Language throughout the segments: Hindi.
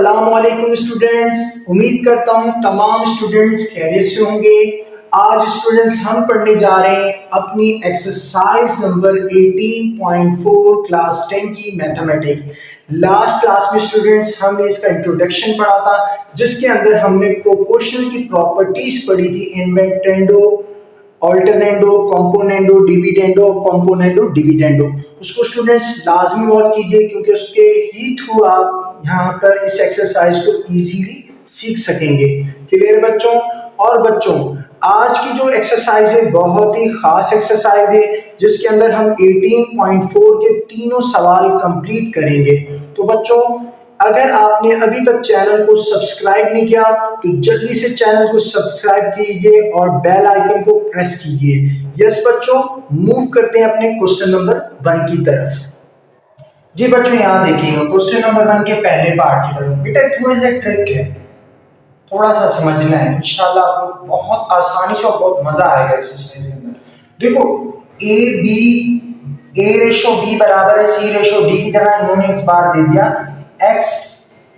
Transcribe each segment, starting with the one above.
अस्सलामुअलैकुम स्टूडेंट्स, उम्मीद करता हूँ तमाम स्टूडेंट्स खैरियत से होंगे। आज स्टूडेंट्स हम पढ़ने जा रहे हैं अपनी एक्सरसाइज नंबर 18.4 क्लास 10 की मैथमेटिक्स। लास्ट क्लास में स्टूडेंट्स हमने इसका इंट्रोडक्शन पढ़ा था, जिसके अंदर हमने प्रोपोर्शनल की प्रॉपर्टीज पढ़ी थी, इन्वेंटेंडो, ऑल्टरनेंडो, कंपोनेंडो, डिविडेंडो, कंपोनेंडो, डिविडेंडो। उसको स्टूडेंट्स लाजमी नोट कीजिए, क्योंकि उसके ही थ्रू आप यहाँ पर इस एक्सरसाइज को इजीली सीख सकेंगे। क्लियर बच्चों? और बच्चों, आज की जो एक्सरसाइज है बहुत ही खास एक्सरसाइज है, जिसके अंदर हम 18.4 के तीनों सवाल कंप्लीट करेंगे। तो बच्चों, अगर आपने अभी तक चैनल को सब्सक्राइब नहीं किया तो जल्दी से चैनल को सब्सक्राइब कीजिए और बेल आइकन को प्रेस कीजिए। यस बच्चों, मूव करते हैं अपने क्वेश्चन नंबर 1 की तरफ। जी बच्चों, यहाँ देखिएगा क्वेश्चन नंबर 1 के पहले पार्ट की तरफ। बेटा थोड़ी सी ट्रिक है, थोड़ा सा समझना है, इंशाल्लाह आपको बहुत आसानी से और बहुत मजा आएगा एक्सरसाइज के अंदर। देखो ए रेशो बी बराबर है सी रेशो डी की जगह इन्होंने इस बार दे दिया x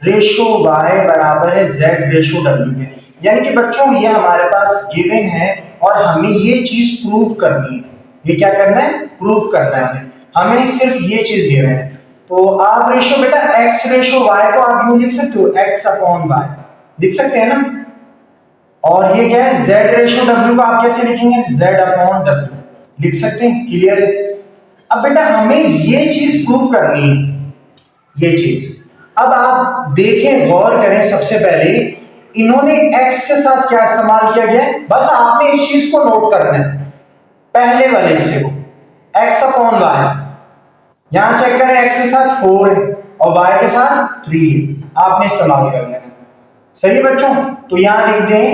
रेशो y बराबर है z रेशो w के। यानी कि बच्चों ये हमारे पास गिवन है और हमें ये चीज प्रूव करनी है। ये क्या करना है? प्रूव करना है हमें सिर्फ ये चीज गिवन है। तो आप रेशो बेटा x रेशो y को आप यूं लिख सकते हो, x अपॉन y लिख सकते हैं ना। और ये क्या है? z रेशो w को आप कैसे लिखेंगे? z अपॉन w लिख सकते हैं। क्लियर है? अब बेटा हमें ये चीज प्रूव करनी है, ये चीज। अब आप देखें, गौर करें, सबसे पहले इन्होंने x के साथ क्या इस्तेमाल किया गया है, बस आपने इस चीज को नोट करना है, पहले वाले हिस्से को, x अपॉन y। यहां चेक करें, x के साथ 4 है और y के साथ 3 है, आपने इस्तेमाल करना है। सही है बच्चों? तो यहां लिख दें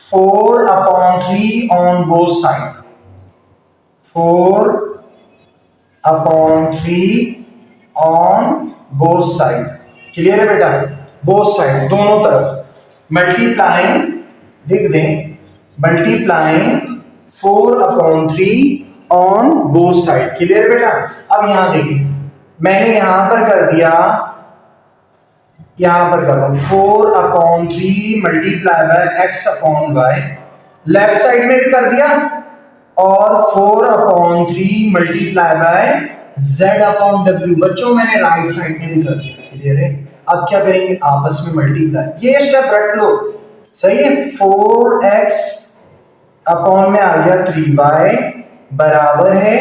4 upon 3 on both side, 4 upon 3 on both side. Clear है बेटा? बोथ साइड, दोनों तरफ मल्टीप्लाइंग लिख दें, multiplying 4 upon 3 on both side. Clear है बेटा? अब यहां देखिए, मैंने यहां पर कर दिया, यहां पर कर रहा हूं 4 upon 3 multiply by x upon y, left side में भी कर दिया, और 4 upon 3 multiply by z upon w। बच्चों मैंने राइट साइड में भी कर दिया। क्लियर है? अब क्या करेंगे? आपस में मल्टीप्लाई, ये स्टेप रट लो। सही है? 4x अपॉन में आ गया 3y बराबर है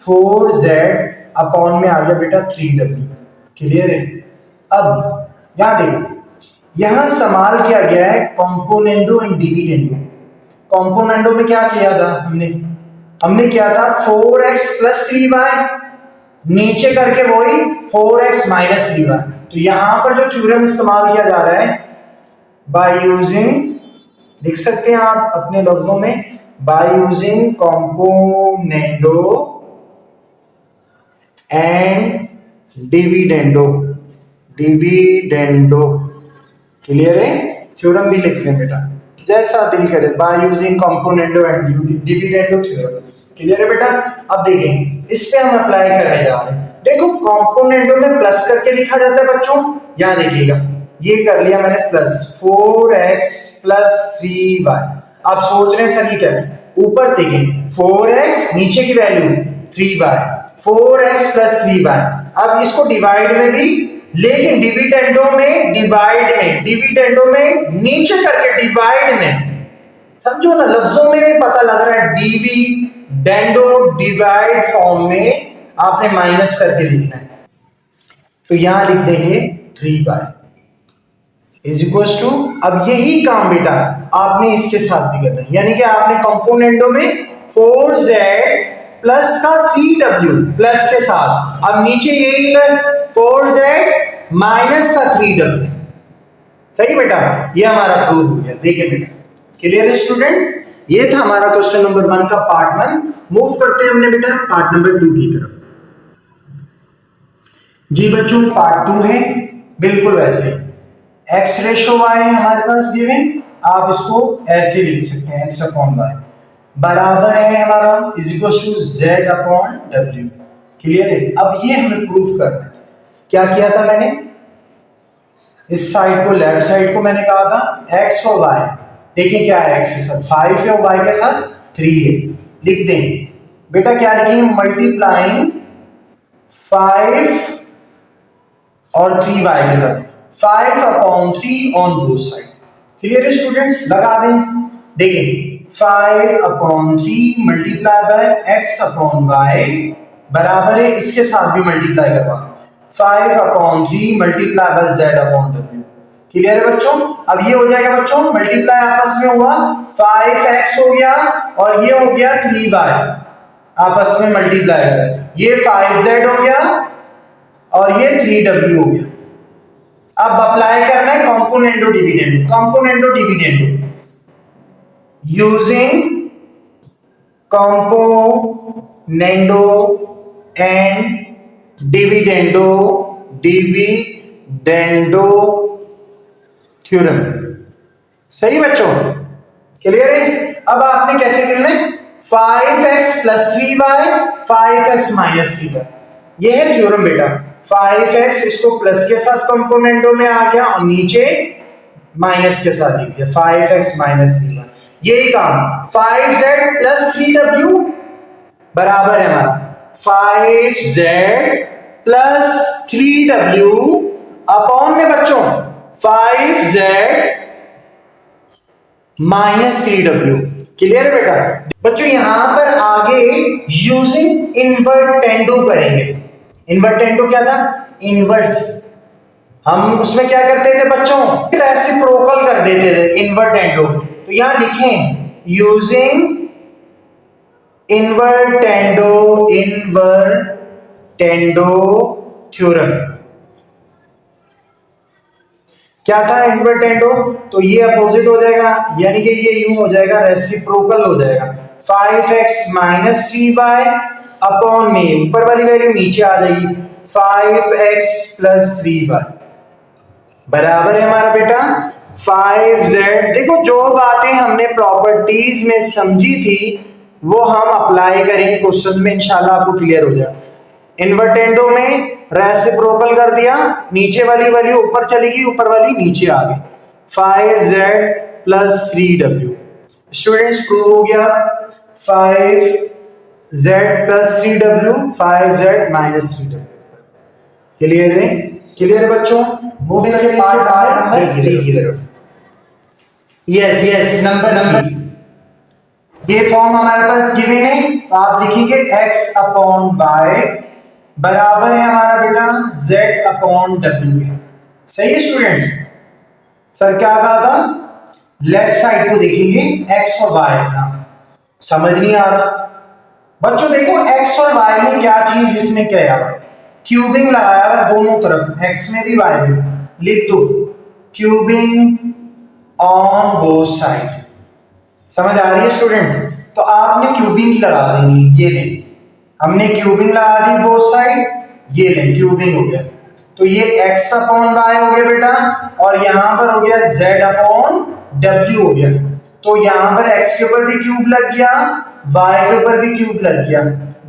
4z अपॉन में आ गया बेटा 3w। क्लियर है? अब यहां देखो, यहां इस्तेमाल किया गया है कंपोनेंडो एंड डिविडेंडो। कंपोनेंडो में क्या किया था हमने किया था 4x प्लस 3y, नीचे करके वही 4x माइनस 3y। तो यहां पर जो थ्योरम इस्तेमाल किया जा रहा है, बाय यूजिंग, लिख सकते हैं आप अपने लफ्जों में, by using componendo and dividendo, dividendo. Clear है? थ्योरम भी लिख लें बेटा, जैसा दिल करे, by using componendo and dividendo theorem. Clear है बेटा? अब देखें, इस पे हम अप्लाई करने जा रहे हैं। देखो कंपोनेंडो में प्लस करके लिखा जाता है बच्चों, यहां देखिएगा, ये कर लिया मैंने प्लस 4x प्लस 3y। आप सोच रहे हैं सर ये क्या है? ऊपर देखें 4x, नीचे की value 3y, 4x plus 3y। अब इसको डिवाइड में भी, लेकिन डिविडेंडो में डिवाइड में, डिविडेंडो में नीचे करके डिवाइड में, समझो ना, लफ्जों में भी पता लग रहा है, डिविडेंडो डिवाइड फॉर्म में आपने माइनस करके लिखना है। तो यहां लिख देंगे 3y इज इक्वल टू, अब यही काम बेटा आपने इसके साथ भी करना है, यानी कि आपने कंपोनेंडो में 4z प्लस का 3w प्लस के साथ, अब नीचे यही है 4z माइनस का 3w। सही बेटा? ये हमारा प्रूफ हो गया। देखिए बेटा, क्लियर है स्टूडेंट्स? ये था हमारा क्वेश्चन नंबर 1 का पार्ट 1। मूव करते हैं हमने बेटा पार्ट नंबर 2 की तरफ। जी बच्चों, पार्ट 2 है बिल्कुल वैसे, x रेशो y है हमारे पास गिवन, आप इसको ऐसे लिख सकते हैं, x अपॉन y बराबर है हमारा is equal to z upon w। Clear है? अब ये हमें प्रूफ करना है। क्या किया था मैंने? इस साइड को, लेफ्ट साइड को मैंने कहा था x और y। देखिए क्या है, x के साथ 5 है और y के साथ 3 है। लिख दें बेटा, क्या लिखेंगे, मल्टीप्लाइंग 5 और 3y के साथ, 5/3 ऑन बोथ साइड। क्लियर है स्टूडेंट्स, लगा दें। देखिए 5/3 मल्टीप्लाई बाय x/y बराबर है, इसके साथ भी मल्टीप्लाई करवा, 5/3 मल्टीप्लाई बाय z/w। क्लियर है बच्चों। अब ये हो जाएगा बच्चों, मल्टीप्लाई आपस में हुआ, 5x हो गया और ये हो गया 3y, आपस में मल्टीप्लाई है, ये 5z हो गया और ये 3w हो गया। अब अप्लाई करना है componendo dividendo. Componendo dividendo using componendo and dividendo theorem. सही बच्चों, क्लियर है। अब आपने कैसे करना है, 5x + 3y 5x - 3y, ये है थ्योरम बेटा। 5x इसको प्लस के साथ कंपोनेंटो में आ गया और नीचे माइनस के साथ लिख दिया, 5x - 3y। यही काम 5z + 3w बराबर है हमारा 5z + 3w अपॉन में बच्चों 5z - 3w। क्लियर है बेटा। बच्चों यहां पर आगे यूजिंग इन्वर्टेंडो करेंगे। इन्वर्टेंडो क्या था, इनवर्स। हम उसमें क्या करते थे बच्चों, रेसिप्रोकल कर देते थे इन्वर्टेंडो। तो यहां लिखें यूजिंग इन्वर्टेंडो थ्योरम। क्या था इन्वर्टेंडो, तो ये अपोजिट हो जाएगा, यानी कि ये यूं हो जाएगा, रेसिप्रोकल हो जाएगा। 5x - 3y अपॉन में ऊपर वाली वैल्यू नीचे आ जाएगी, 5x + 3y बराबर है हमारा बेटा 5z। देखो जो बातें हमने प्रॉपर्टीज में समझी थी वो हम अप्लाई करेंगे क्वेश्चन में, इंशाल्लाह आपको क्लियर हो जाएगा। इन्वर्टेंडो में रेसिप्रोकल कर दिया, नीचे वाली वैल्यू ऊपर चली गई, ऊपर वाली नीचे आ गई, 5z + 3w। स्टूडेंट्स प्रूव हो गया, 5z + 3w 5z - 3w। Clear है, क्लियर है बच्चों। मूव इसके पार्ट नंबर 3 की तरफ। यस यस, नंबर ये फॉर्म हमारे पास गिवन है, तो आप लिखेंगे x/y बराबर है हमारा बेटा z/w। सही है स्टूडेंट्स। सर क्या कहा था, लेफ्ट साइड को देखेंगे x और y ना, समझ नहीं आ रहा बच्चों। देखो x और y में क्या चीज इसमें क्या है, क्यूबिंग लगाया है दोनों तरफ, x में भी y में। लिख दो क्यूबिंग ऑन बोथ साइड। समझ आ रही है स्टूडेंट्स। तो आपने क्यूबिंग लगा देनी, ये लें, हमने क्यूबिंग लगा दी बोथ साइड, ये लें क्यूबिंग हो गया। तो ये x/y हो गया बेटा, और यहां पर हो गया z/w हो गया। तो यहां पर x के ऊपर भी क्यूब लग गया, y के ऊपर भी क्यूब लग गया,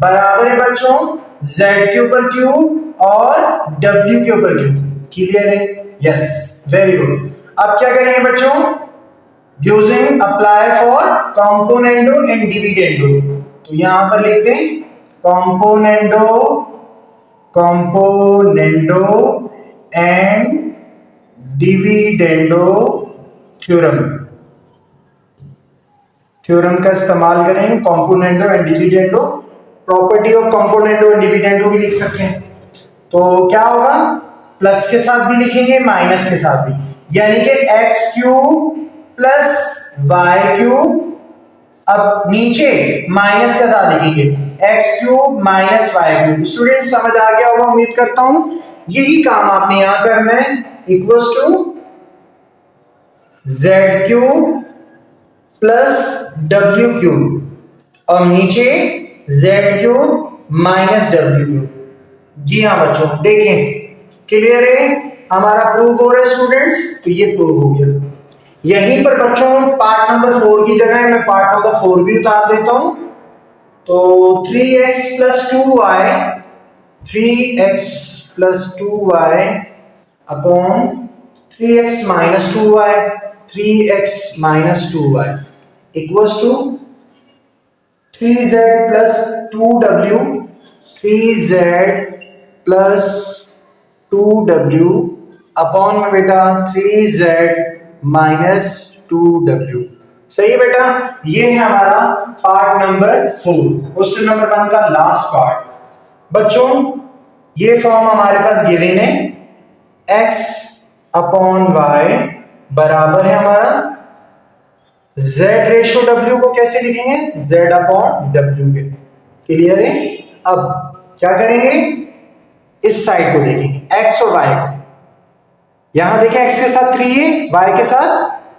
बराबर है बच्चों z के ऊपर क्यूब और w के ऊपर क्यूब। क्लियर है, यस, वेरी गुड। अब क्या करेंगे बच्चों, using apply for componendo and dividendo. तो यहां पर लिखते हैं कॉम्पोनेंडो एंड डिविडेंडो थ्योरम का इस्तेमाल करेंगे। Componendo and dividendo, property of componendo and dividendo भी लिख सकते हैं। तो क्या होगा, प्लस के साथ भी लिखेंगे, माइनस के साथ भी, यानी कि x³ + y³। अब नीचे माइनस के साथ लिखेंगे x³ - y³। स्टूडेंट समझ आ गया होगा उम्मीद करता हूं। यही काम आपने यहां करना है, इक्वल्स टू z³ + w³ और नीचे z³ - w³। जी हाँ बच्चों, देखें क्लियर है, हमारा प्रूफ हो रहा है स्टूडेंट्स। तो ये प्रूफ हो गया। यहीं पर बच्चों पार्ट नंबर 4 की जगह मैं पार्ट नंबर 4 भी उतार देता हूं। तो 3x + 2y upon 3x minus 2y, 3x minus 2y equals to 3z plus 2w, 3z plus 2w upon में बेटा 3z minus 2w। सही है बेटा, ये है हमारा पार्ट नंबर 4, क्वेश्चन नंबर 1 का लास्ट पार्ट। बच्चों ये फॉर्म हमारे पास गिवन है, x अपॉन y बराबर है हमारा z रेशो w को कैसे लिखेंगे, z अपॉन w के। क्लियर है। अब क्या करेंगे, इस साइड को देखेंगे x और y को। यहां देखें x के साथ 3 है, y के साथ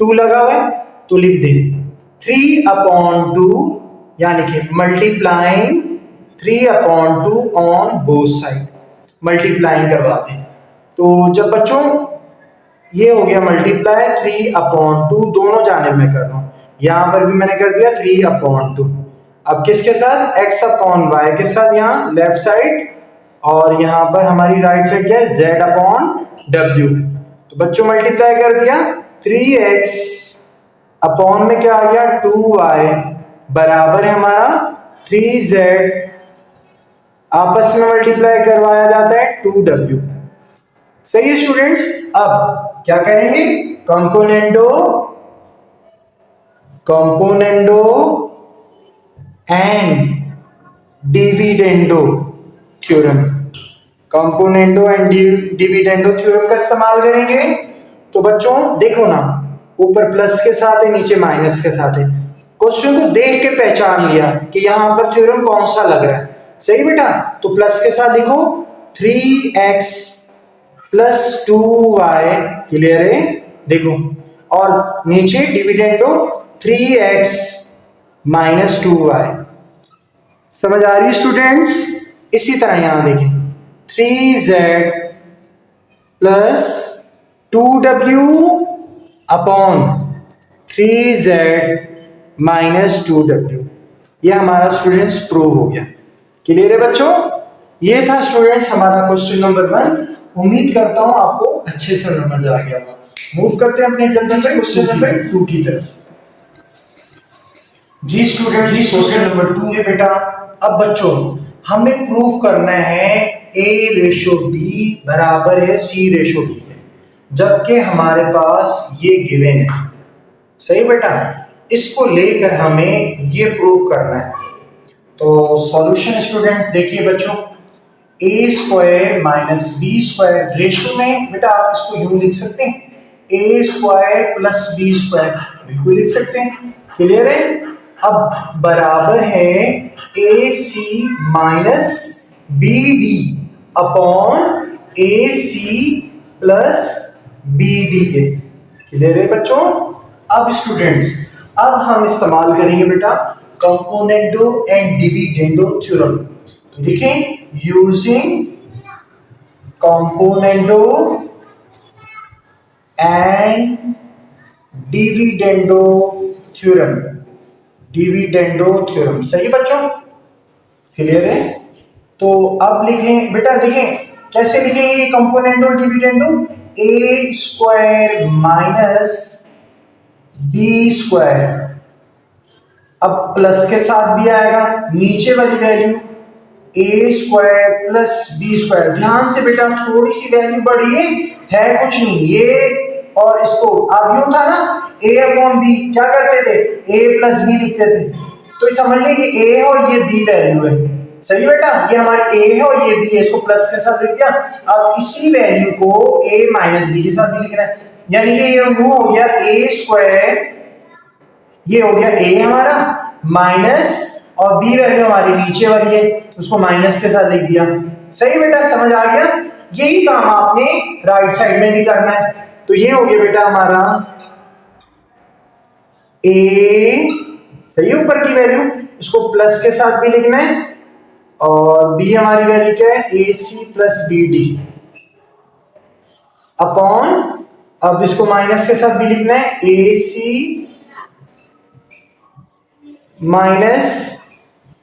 2 लगा हुआ है, तो लिख दें 3 अपॉन 2, यहां लिखे multiplying 3 upon 2 on both side, multiplying करवा दें। तो जब बच्चों ये हो गया मल्टीप्लाई 3 अपॉन 2, दोनों जानिब में कर रहा हूं, यहां पर भी मैंने कर दिया 3 अपॉन 2। अब किसके साथ, x अपॉन y के साथ यहां लेफ्ट साइड, और यहां पर हमारी राइट साइड क्या है, z अपॉन w। तो बच्चों मल्टीप्लाई कर दिया, 3x अपॉन में क्या आ गया 2y बराबर है हमारा 3z, आपस में मल्टीप्लाई करवाया जाता है 2w। सही है स्टूडेंट्स। अब क्या करेंगे, componendo and dividendo theorem, componendo and dividendo theorem का इस्तेमाल करेंगे। तो बच्चों देखो ना, ऊपर प्लस के साथ है, नीचे माइनस के साथ है। क्वेश्चन को देख के पहचान लिया कि यहां पर थ्योरम कौन सा लग रहा है। सही बेटा, तो प्लस के साथ लिखो 3x प्लस 2y, क्लियर है, देखो, और नीचे डिविडेंडो 3x माइनस 2y। समझ आ रही है स्टूडेंट्स। इसी तरह यहां देखें 3z plus 2w upon 3z minus 2w, ये हमारा स्टूडेंट्स प्रूव हो गया। क्लियर है बच्चों। ये था स्टूडेंट्स हमारा क्वेश्चन नंबर 1। उम्मीद करता हूं आपको अच्छे से समझ आ गया होगा। मूव करते हैं अपने जल्दी से क्वेश्चन नंबर 2 की तरफ। जी स्टूडेंट, जी क्वेश्चन नंबर 2 है बेटा। अब बच्चों हमें प्रूव करना है a रेशो b बराबर है c रेशो b है, जबकि हमारे पास ये गिवन है। सही बेटा, इसको लेकर हमें ये प्रूव करना है। तो सॉल्यूशन स्टूडेंट्स देखिए बच्चों, A square minus B square ratio में बेटा आप इसको यूं लिख सकते हैं, A square plus B square, बिल्कुल लिख सकते हैं। क्लियर है। अब बराबर है A C minus B D upon A C plus B D के। क्लियर है बच्चों। अब स्टूडेंट्स अब हम इस्तेमाल करेंगे बेटा कंपोनेंडो एंड डिविडेंडो थ्योरम। तो देखें, using componendo and dividendo theorem, dividendo theorem. सही बच्चों, क्लियर है। तो अब लिखें बेटा, देखें कैसे लिखेंगे कंपोनेंडो डिविडेंडो, ए स्क्वायर माइनस बी स्क्वायर, अब प्लस के साथ भी आएगा, नीचे वाली वैल्यू ए स्क्वायर प्लस बी स्क्वायर। ध्यान से बेटा, थोड़ी सी वैल्यू बढ़ी है कुछ नहीं, ये और इसको अब यूं था ना a अपॉन बी, क्या करते थे a प्लस बी लिखते थे। तो समझ लें ये a है और ये b वैल्यू है। सही बेटा, ये हमारी a है और ये b है, इसको प्लस के साथ लिख दिया। अब इसी वैल्यू को a माइनस बी के साथ भी लिखना है, यानी कि ये यूं हो गया a स्क्वायर, ये हो गया a हमारा माइनस, और b वैल्यू हमारी नीचे वाली है, उसको माइनस के साथ लिख दिया। सही बेटा, समझ आ गया। यही काम आपने राइट साइड में भी करना है। तो ये हो गया बेटा हमारा a, सही है, ऊपर की वैल्यू, इसको प्लस के साथ भी लिखना है, और b हमारी वैल्यू क्या है A C plus B D upon, अब इसको माइनस के साथ भी लिखना है A C minus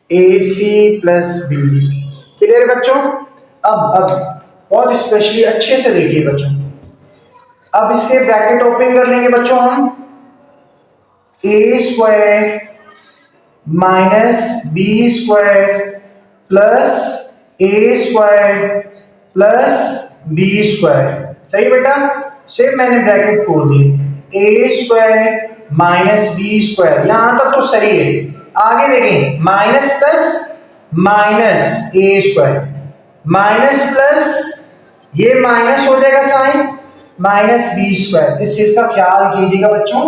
A C plus B D. Clear बच्चों। अब बहुत स्पेशली अच्छे से देखिए बच्चों, अब इसके ब्रैकेट ओपन कर लेंगे बच्चों हम, A square minus B square plus A square plus B square. सही बेटा, सिर्फ मैंने ब्रैकेट खोल दिए, A square minus B square, यहां तक तो सही है। आगे देखें, minus plus minus A square minus plus, ये माइनस हो जाएगा साइन, माइनस बी स्क्वायर। इस चीज का ख्याल कीजिएगा बच्चों,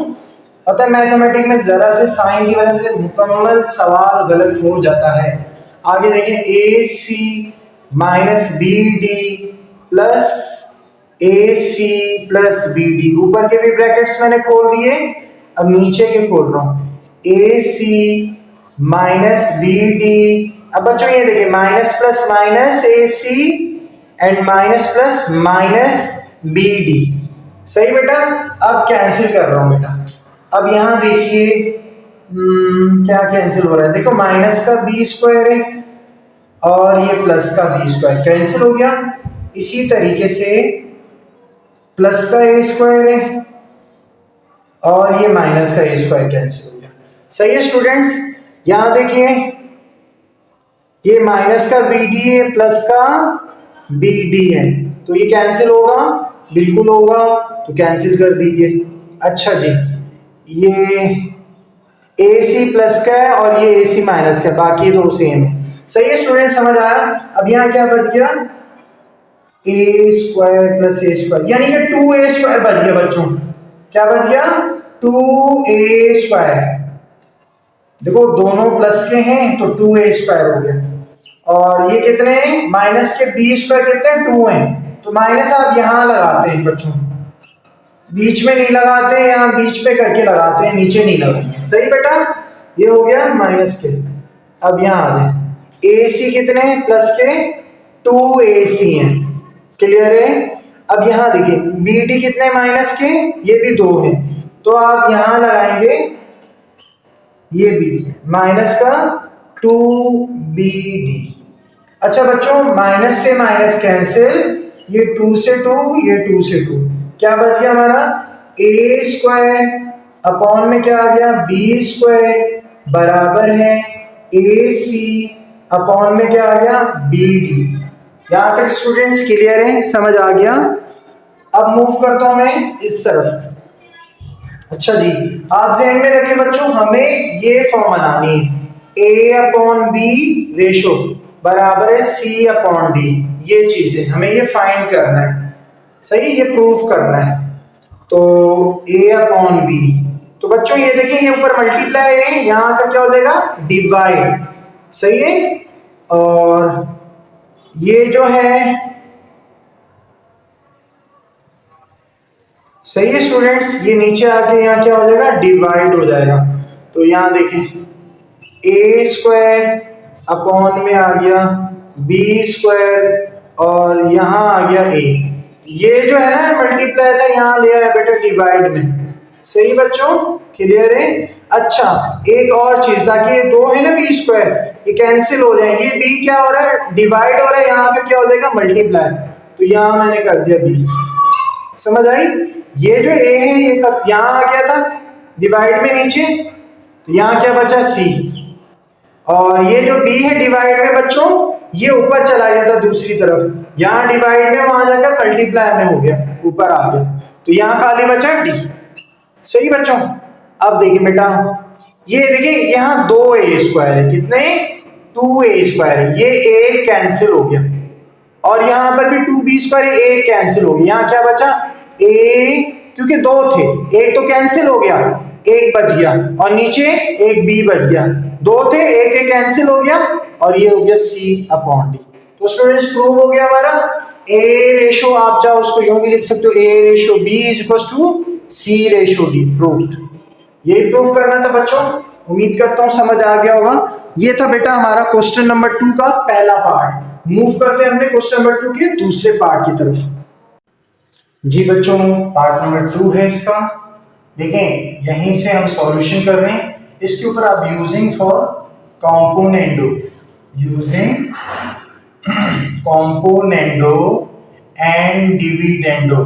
पता है मैथमेटिक्स में जरा से साइन की वजह से मुकम्मल सवाल गलत हो जाता है। आगे देखिए, ए C minus B D plus ए सी प्लस बी डी, ऊपर के भी ब्रैकेट्स मैंने खोल दिए, अब नीचे के खोल रहा हूं, A C minus B D. अब बच्चों ये देखिए, minus plus minus A C and minus plus minus B D. सही बेटा, अब कैंसिल कर रहा हूं बेटा। अब यहां देखिए क्या कैंसिल हो रहा है, देखो माइनस का बी स्क्वायर है और ये प्लस का बी स्क्वायर कैंसिल हो गया। इसी तरीके से प्लस का ए स्क्वायर है और ये माइनस का ए स्क्वायर कैंसिल हो गया। सही है स्टूडेंट्स, यहां देखिए ये माइनस का बी डी है, प्लस का बी डी है, तो ये कैंसिल होगा, बिल्कुल होगा, तो कैंसिल कर दीजिए। अच्छा जी, ये ए सी प्लस का है और ये ए सी माइनस का, बाकी दो सेम है। सही है स्टूडेंट, समझ आया। अब यहाँ क्या बच गया, ए स्क्वायर प्लस ए स्क्वायर, यानी कि 2a स्क्वायर बच गया बच्चों। क्या बच गया, 2a स्क्वायर। देखो दोनों प्लस के हैं तो 2a स्क्वायर हो गया, और ये कितने हैं, माइनस के b स्क्वायर कितने हैं, 2 हैं, तो माइनस आप यहां लगाते हैं बच्चों, बीच में नहीं लगाते, यहाँ बीच में करके लगाते हैं, नीचे नहीं लगाएंगे। सही बेटा, ये हो गया माइनस के। अब यहाँ आ जाए, ए सी कितने हैं, प्लस के 2ac हैं, क्लियर है। अब यहाँ देखिए बी डी कितने माइनस के, ये भी 2 हैं, तो आप यहाँ लगाएंगे ये बी माइनस का 2bd। अच्छा बच्चों, माइनस से माइनस कैंसिल, ये 2 से 2, ये 2 से 2, क्या बच गया हमारा, ए स्क्वायर अपॉन में क्या आ गया, बी स्क्वायर बराबर है ए सी अपॉन में क्या आ गया, बी डी। यहां तक स्टूडेंट्स क्लियर है, समझ आ गया। अब मूव करता हूं मैं इस तरफ। अच्छा जी, आप ध्यान में रखिए बच्चों, हमें ये फॉर्म बनानी है, ए अपॉन बी रेशो बराबर है सी अपॉन डी, ये चीजें हमें ये फाइंड करना है। सही, ये प्रूफ करना है। तो a अपॉन बी, तो बच्चों ये देखिए, ये ऊपर मल्टीप्लाई है, यहां आकर क्या हो जाएगा, डिवाइड। सही है, और ये जो है, सही है स्टूडेंट्स, ये नीचे आके यहाँ क्या हो जाएगा, डिवाइड हो जाएगा। तो यहां देखें, ए स्क्वायर अपॉन में आ गया बी स्क्वायर और यहां आ गया ए, ये जो है ना मल्टीप्लाई था, यहां ले आया बेटा डिवाइड में। सही बच्चों, क्लियर है। अच्छा, एक और चीज, ताकि ये 2 है ना बी स्क्वायर, ये कैंसिल हो जाएंगे, ये बी क्या हो रहा है, डिवाइड हो रहा है, यहाँ पर क्या हो जाएगा, मल्टीप्लाई, तो यहां मैंने कर दिया बी। समझ आई, ये जो ए है ये यहां आ गया था डिवाइड में नीचे, तो यहां क्या बचा, सी, और ये जो बी है डिवाइड में बच्चों, ये ऊपर चला गया था दूसरी तरफ, यहाँ डिवाइड में, वहां जाकर मल्टीप्लाई में हो गया, ऊपर आ गया, तो यहाँ खाली बचा डी। सही बच्चों, अब देखिए बेटा, ये देखिए यहाँ 2a स्क्वायर है, कितने, 2a स्क्वायर है, ये a कैंसिल हो गया, और यहाँ पर भी 2b स्क्वायर, a कैंसिल हो गया, यहाँ क्या बचा, a, क्योंकि 2 थे, एक तो कैंसिल हो गया, एक बच गया, और नीचे एक b बच गया, 2 थे, एक कैंसिल हो गया, और ये हो गया c अपॉन डी। तो स्टूडेंट्स प्रूव हो गया हमारा, a रेशो, आप चाहो उसको यूं भी लिख सकते हो, a ratio b is equal to c ratio d, proved. यही प्रूव करना था बच्चों, उम्मीद करता हूं समझ आ गया होगा। ये था बेटा हमारा क्वेश्चन नंबर 2 का पहला पार्ट। मूव करते हैं हमने क्वेश्चन नंबर 2 के दूसरे पार्ट की तरफ। जी बच्चों, पार्ट नंबर 2 है इसका, देखें यहीं से हम सॉल्यूशन कर रहे हैं, इसके ऊपर आप using for componendo, using componendo and dividendo,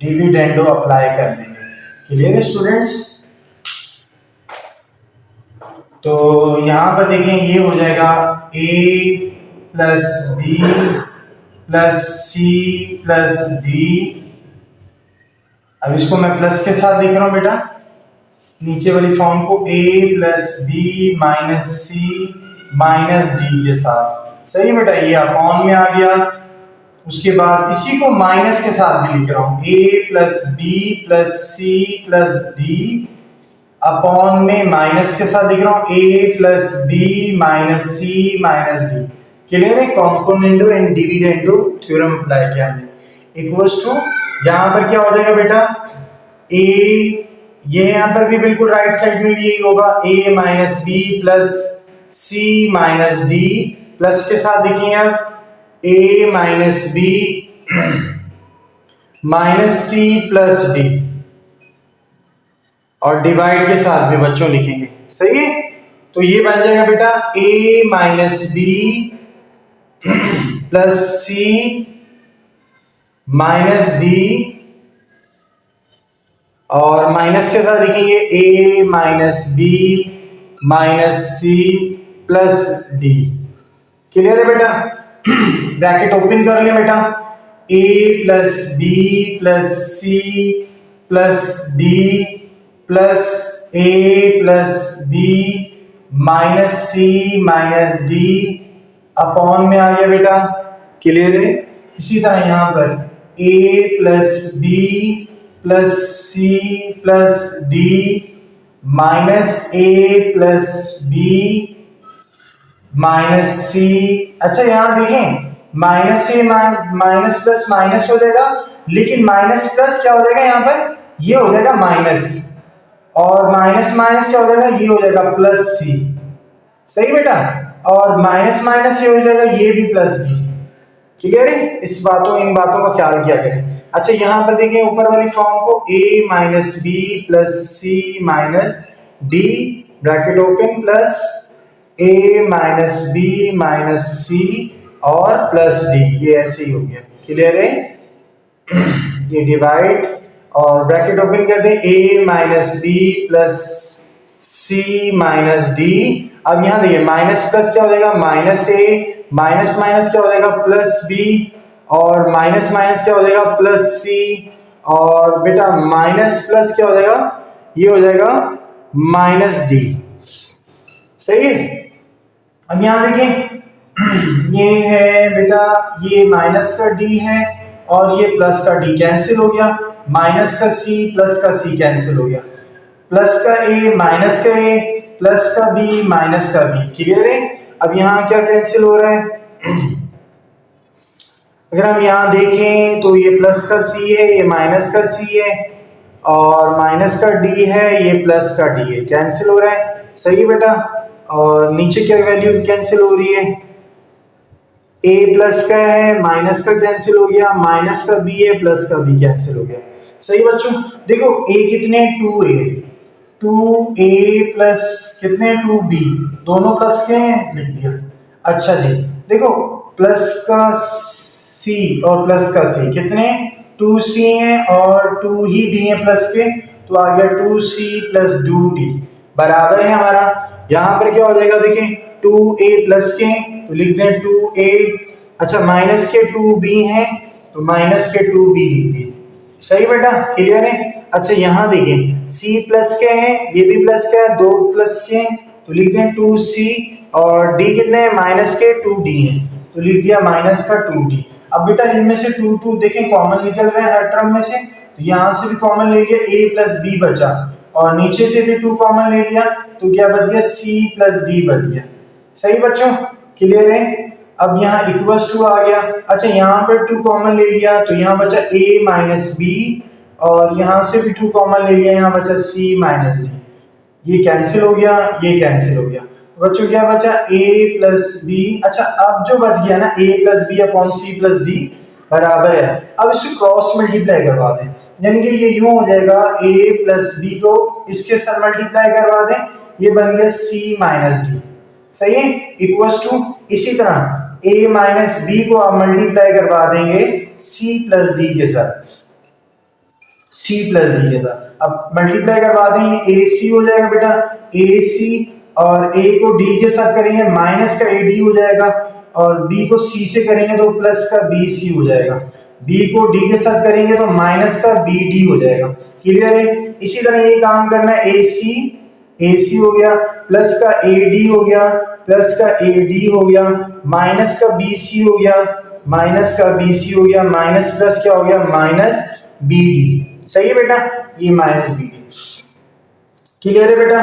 dividendo apply कर देंगे। क्लियर है स्टूडेंट्स? तो यहां पर देखें ये हो जाएगा a plus B plus C plus D. अब इसको मैं प्लस के साथ लिख रहा हूं बेटा, नीचे वाली फॉर्म को a plus B minus C minus D के साथ। सही बेटा, ये अपॉन में आ गया। उसके बाद इसी को माइनस के साथ भी लिख रहा हूं, a plus B plus C plus D upon में माइनस के साथ लिख रहा हूं a plus B minus C minus D. Clear है? Componendo and dividendo theorem apply किया हमने। इक्वल्स टू यहां पर क्या हो जाएगा बेटा, a, ये यहां पर भी बिल्कुल राइट साइड में भी यही होगा, a minus B plus C minus D plus के साथ लिखेंगे आप a minus B minus C plus D और डिवाइड के साथ भी बच्चों लिखेंगे। सही है? तो ये बन जाएगा बेटा a minus B plus C minus D और माइनस के साथ लिखेंगे a minus B minus C plus D. Clear है बेटा? ब्रैकेट ओपन कर लिया बेटा, a plus B plus C plus D plus a plus B minus C minus D upon में आ गया बेटा। क्लियर है? इसी तरह यहां पर a plus B plus C plus D minus a plus B minus C. अच्छा यहां देखें, माइनस से माइनस प्लस माइनस हो जाएगा, लेकिन माइनस प्लस क्या हो जाएगा यहां पर, ये हो जाएगा माइनस, और माइनस माइनस क्या हो जाएगा, ये हो जाएगा प्लस सी। सही बेटा? और माइनस माइनस ये हो जाएगा, ये भी प्लस डी। क्लियर है? इन बातों का ख्याल किया करें। अच्छा यहां पर देखिए ऊपर वाली फॉर्म को a minus B plus C minus D bracket open plus a minus B minus C और प्लस डी, ये ऐसे ही हो गया। क्लियर है? ये डिवाइड और ब्रैकेट ओपन कर दें a minus B plus C minus D. अब यहां देखिए माइनस प्लस क्या हो जाएगा, माइनस a माइनस माइनस क्या हो जाएगा प्लस b और माइनस माइनस क्या हो जाएगा प्लस c और बेटा माइनस प्लस क्या हो जाएगा, ये हो जाएगा माइनस d। सही है? अब यहां देखिए ये है बेटा, ये माइनस का d है और ये प्लस का d कैंसिल हो गया, माइनस का c प्लस का c कैंसिल हो गया, प्लस का a माइनस का a प्लस का b माइनस का b। क्लियर है? अब यहां क्या कैंसिल हो रहा है, अगर हम यहां देखें तो ये प्लस का c है, ये माइनस का c है और माइनस का d है, ये प्लस का d है, कैंसिल हो रहा है। सही बेटा? और नीचे क्या वैल्यू कैंसिल हो रही है, a प्लस का है, माइनस का कैंसिल हो गया, माइनस का b है, प्लस का b कैंसिल हो गया। सही बच्चों? देखो a कितने 2a प्लस कितने 2b, दोनों प्लस के हैं, लिख दिया। अच्छा जी देखो प्लस का c और प्लस का c कितने 2c हैं और 2 ही d हैं प्लस के, तो आ गया 2c प्लस 2d बराबर है हमारा। यहां पर क्या हो जाएगा देखें 2a प्लस के तो लिख दें 2a, अच्छा माइनस के 2b हैं तो माइनस के 2b लिख दिए। सही बेटा? क्लियर है? अच्छा यहां देखें c प्लस के हैं, ये भी प्लस का है, दो प्लस के हैं तो लिख दें 2c और d कितने हैं माइनस के 2d हैं तो लिख दिया माइनस का 2d। अब बेटा इनमें से 2 देखें कॉमन निकल रहा है हर टर्म में से, तो यहां से भी कॉमन ले लिया a प्लस b बचा और नीचे से भी 2 कॉमन ले लिया तो क्या बच गया c प्लस d बच गया। सही बच्चों? क्लियर है? अब यहाँ इक्वल्स टू आ गया। अच्छा यहाँ पर 2 कॉमन ले लिया तो यहाँ बचा a माइनस बी और यहाँ से भी 2 कॉमन ले लिया, यहाँ बचा c माइनस डी, ये कैंसिल हो गया, ये कैंसिल हो गया। बच्चों क्या बचा a प्लस बी। अच्छा अब जो बच गया ना a plus B upon C plus D बराबर है, अब इसको क्रॉस मल्टीप्लाई करवा दें, यानी कि ये यूं हो जाएगा a प्लस बी को इसके साथ मल्टीप्लाई करवा दें, ये बन गया c माइनस डी। सही है? इक्वल्स टू इसी तरह a माइनस बी को आप मल्टीप्लाई करवा देंगे c प्लस डी के साथ, सी प्लस डी के साथ। अब मल्टीप्लाई करवा दें, ए सी हो जाएगा बेटा, ए सी, और ए को डी के साथ करेंगे माइनस का ए डी हो जाएगा, और बी को सी से करेंगे तो प्लस का बी सी हो जाएगा, बी को डी के साथ करेंगे तो माइनस का बी डी हो जाएगा। क्लियर है? इसी तरह ये काम करना है, ए सी हो गया, प्लस का ए डी हो गया, प्लस का ए डी हो गया, माइनस का बी सी हो गया, माइनस का बी सी हो गया, माइनस प्लस क्या हो गया, माइनस बी डी। सही है बेटा, ये माइनस बी डी। क्लियर है बेटा?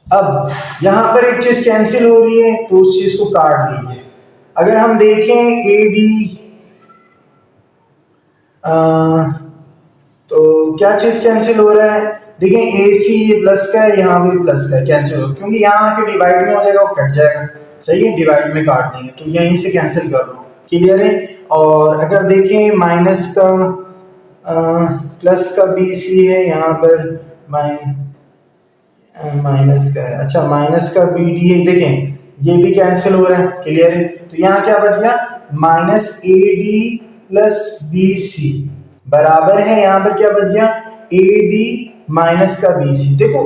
अब यहां पर एक चीज कैंसिल हो रही है तो उस चीज को काट दीजिए। अगर हम देखें ए डी, तो क्या चीज कैंसिल हो रहा है, देखें ए सी प्लस का है, यहाँ भी प्लस का है, कैंसिल हो, क्योंकि यहाँ आके डिवाइड में हो जाएगा, वो कट जाएगा। सही है, डिवाइड में काट देंगे तो यहीं से कैंसिल कर लो। क्लियर है? और अगर देखें माइनस का प्लस का बी सी है, यहाँ पर माइनस का है, अच्छा माइनस का बी डी है, देखें ये भी कैंसिल हो रहा है। क्लियर है? तो यहाँ क्या बच गया, minus A D plus B C बराबर है, यहाँ पर क्या बच गया, ए डी माइनस का बी सी। देखो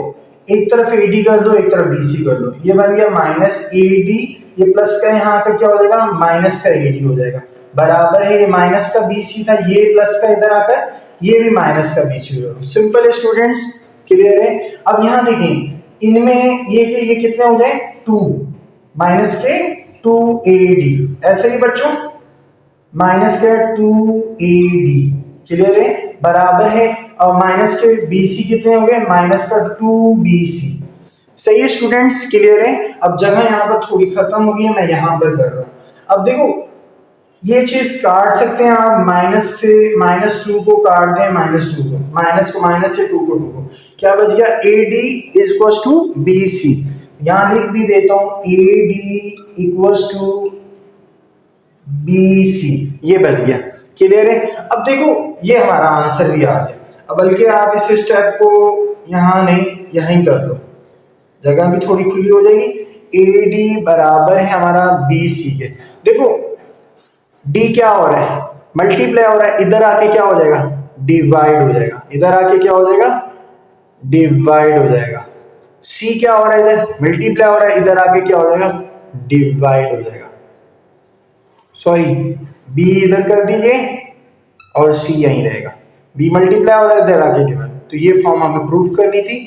एक तरफ ए डी कर दो, एक तरफ बी सी कर दो, ये बन गया माइनस ए डी, ये प्लस का यहाँ का क्या हो जाएगा, माइनस का ए डी हो जाएगा, बराबर है, ये माइनस का बी सी था, ये प्लस का इधर आकर ये भी माइनस का बी सी होगा। सिंपल है स्टूडेंट्स, क्लियर है? अब यहाँ देखिए इनमें ये कितने हो गए, 2 माइनस के 2 ए डी, ऐसे ही बच्चों माइनस के 2 ए डी। क्लियर है? बराबर है, और माइनस के बी सी कितने हो गए, माइनस का 2 बी सी। सही है स्टूडेंट्स? क्लियर है? अब जगह यहाँ पर थोड़ी खत्म हो गई है, मैं यहाँ पर कर रहा हूँ। अब देखो ये चीज काट सकते हैं आप, माइनस से -2 को काट दें, -2 को, माइनस को माइनस से 2 को 2 को, क्या बच गया, A D is equal to B C. यहां लिख भी देता हूं, A D equal to B C, ये बच गया। क्लियर है? अब देखो ये हमारा आंसर भी आ गया। अब बल्कि आप इस स्टेप को यहां नहीं, यहीं कर लो, जगह भी थोड़ी खुली हो जाएगी। ए डी बराबर है हमारा बी सी के। देखो डी क्या हो रहा है, मल्टीप्लाई हो रहा है, इधर आके क्या हो जाएगा, डिवाइड हो जाएगा, इधर आके क्या हो जाएगा, डिवाइड हो जाएगा। सी क्या हो रहा है, इधर मल्टीप्लाई हो रहा है, इधर आके क्या हो जाएगा, डिवाइड हो जाएगा। सॉरी, बी इधर कर दीजिए और सी यहीं रहेगा, बी मल्टीप्लाई हो रहा है, इधर आके डिवाइड। तो ये फॉर्म हमें प्रूफ करनी थी,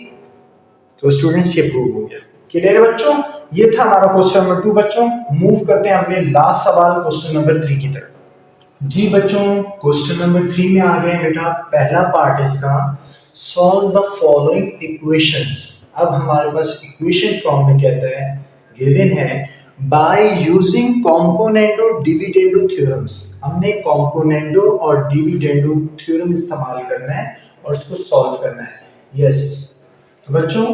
तो स्टूडेंट्स ये प्रूव हो गया। क्लियर है बच्चों? ये था हमारा क्वेश्चन नंबर 2। बच्चों मूव करते हैं अपने लास्ट सवाल क्वेश्चन नंबर 3 की तरफ। जी बच्चों क्वेश्चन नंबर 3 में आ गए बेटा। पहला पार्ट है इसका, सॉल्व द फॉलोइंग इक्वेशंस। अब हमारे पास इक्वेशन फॉर्म में कहता है, गिवन है बाय यूजिंग कॉम्पोनेंटो डिविडेंडो थ्योरम्स। हमने कॉम्पोनेंटो और डिविडेंडो थ्योरम इस्तेमाल करना है और इसको सॉल्व करना है। यस, तो बच्चों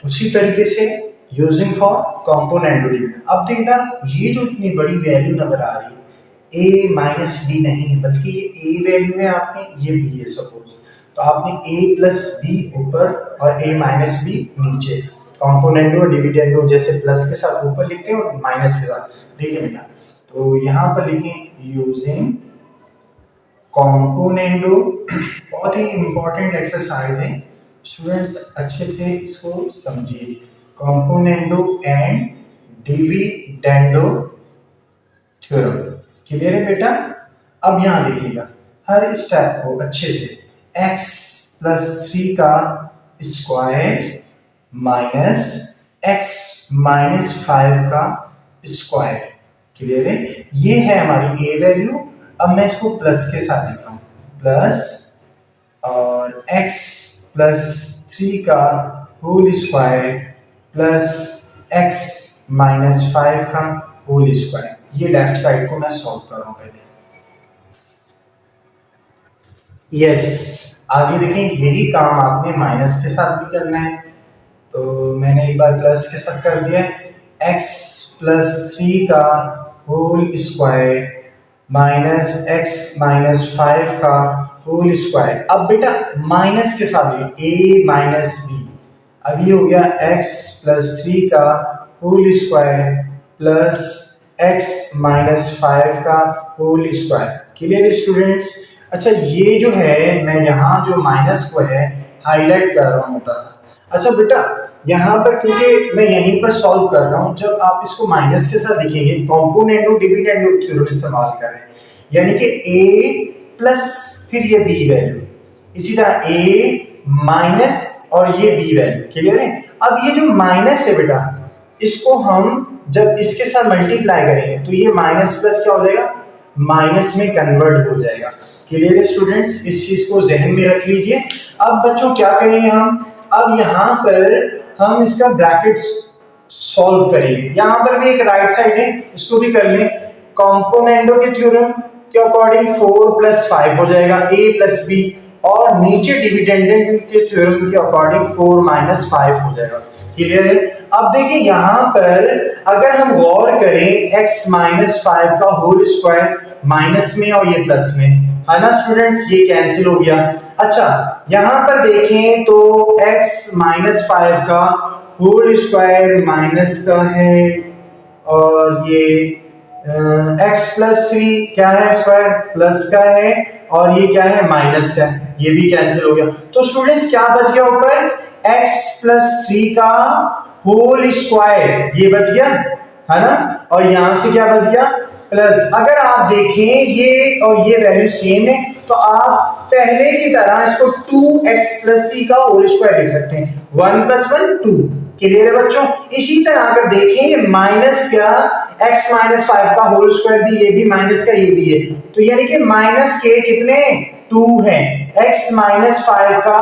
उसी तरीके से यूजिंग फॉर कॉम्पोनेंट डिविडेंड। अब देखना ये जो इतनी बड़ी वैल्यू नजर आ रही है, ए माइनस बी नहीं है, बल्कि ये ए वैल्यू है आपने, ये बी है सपोज, तो आपने ए प्लस बी ऊपर और ए माइनस बी नीचे। कॉम्पोनेंटो और डिविडेंडो जैसे प्लस के साथ ऊपर लिखते हैं और माइनस के साथ, देखिए बेटा, तो यहाँ पर लिखें यूजिंग कॉम्पोनेंटो। बहुत ही इंपॉर्टेंट एक्सरसाइज है स्टूडेंट्स, अच्छे से इसको समझिए। कॉम्पोनेंटो एंड डिविडेंडो थ्योरम। क्लियर है बेटा? अब यहां देखिएगा हर स्टेप को अच्छे से, x प्लस 3 का स्क्वायर माइनस x माइनस 5 का स्क्वायर। क्लियर है? ये है हमारी a वैल्यू। अब मैं इसको प्लस के साथ लिख रहा हूं, प्लस और x प्लस 3 का whole square plus x minus 5 का होल स्क्वायर। ये लेफ्ट साइड को मैं सॉल्व कर रहा हूं पहले। यस, आगे देखें यही काम आपने माइनस के साथ भी करना है, तो मैंने एक बार प्लस के साथ कर दिया, x प्लस 3 का whole square minus x minus 5 का होल स्क्वायर। अब बेटा माइनस के साथ a माइनस b, अब ये हो गया x प्लस 3 का whole square plus x minus 5 का होल स्क्वायर। Clear students? अच्छा ये जो है मैं यहाँ जो माइनस को है हाईलाइट कर रहा हूँ मोटा सा। अच्छा बेटा यहाँ पर क्योंकि मैं यहीं पर सॉल्व कर रहा हूँ, जब आप इसको माइनस के साथ लिखेंगे कॉम्पोनेंट डिविडेंड थ्योरम इस्तेमाल कर रहे हैं, यानी कि a प्लस फिर ये b वैल्यू, इसी तरह a माइनस और ये b वैल्यू। क्लियर है? अब ये जो माइनस है बेटा, इसको हम जब इसके साथ मल्टीप्लाई करेंगे तो ये माइनस प्लस क्या हो जाएगा, माइनस में कन्वर्ट हो जाएगा। क्लियर है स्टूडेंट्स? इस चीज को जहन में रख लीजिए। अब बच्चों क्या करेंगे हम, अब यहाँ पर हम इसका ब्रैकेट सॉल्व करेंगे। यहाँ पर भी एक राइट साइड है, इसको भी कर लें। कॉम्पोनेंटो के थ्योरम के अकॉर्डिंग 4 प्लस 5 हो जाएगा a प्लस b, और नीचे डिविडेंड के थ्योरम के अकॉर्डिंग 4 माइनस 5 हो जाएगा। क्लियर है? अब देखिए यहाँ पर अगर हम गौर करें x माइनस 5 का होल स्क्वायर माइनस में और ये प्लस में है ना स्टूडेंट्स, ये कैंसिल हो गया। अच्छा यहाँ पर देखें तो x माइनस 5 का होल स्क्वायर माइनस का है, और ये x प्लस 3 क्या है स्क्वायर प्लस का है, और ये क्या है माइनस का है, ये भी कैंसिल हो गया। तो स्टूडेंट्स क्या बच गया ऊपर, x प्लस 3 का होल स्क्वायर ये बच गया है ना, और यहां से क्या बच गया प्लस। अगर आप देखें ये और ये वैल्यू सेम है तो आप पहले की तरह इसको 2x प्लस 3 का होल स्क्वायर लिख सकते हैं, 1 प्लस 1 2। क्लियर है बच्चों? इसी तरह अगर देखें ये माइनस क्या, x माइनस 5 का होल स्क्वायर भी, ये भी माइनस का ये भी है, तो यानी कि माइनस के कितने 2 है, x माइनस 5 का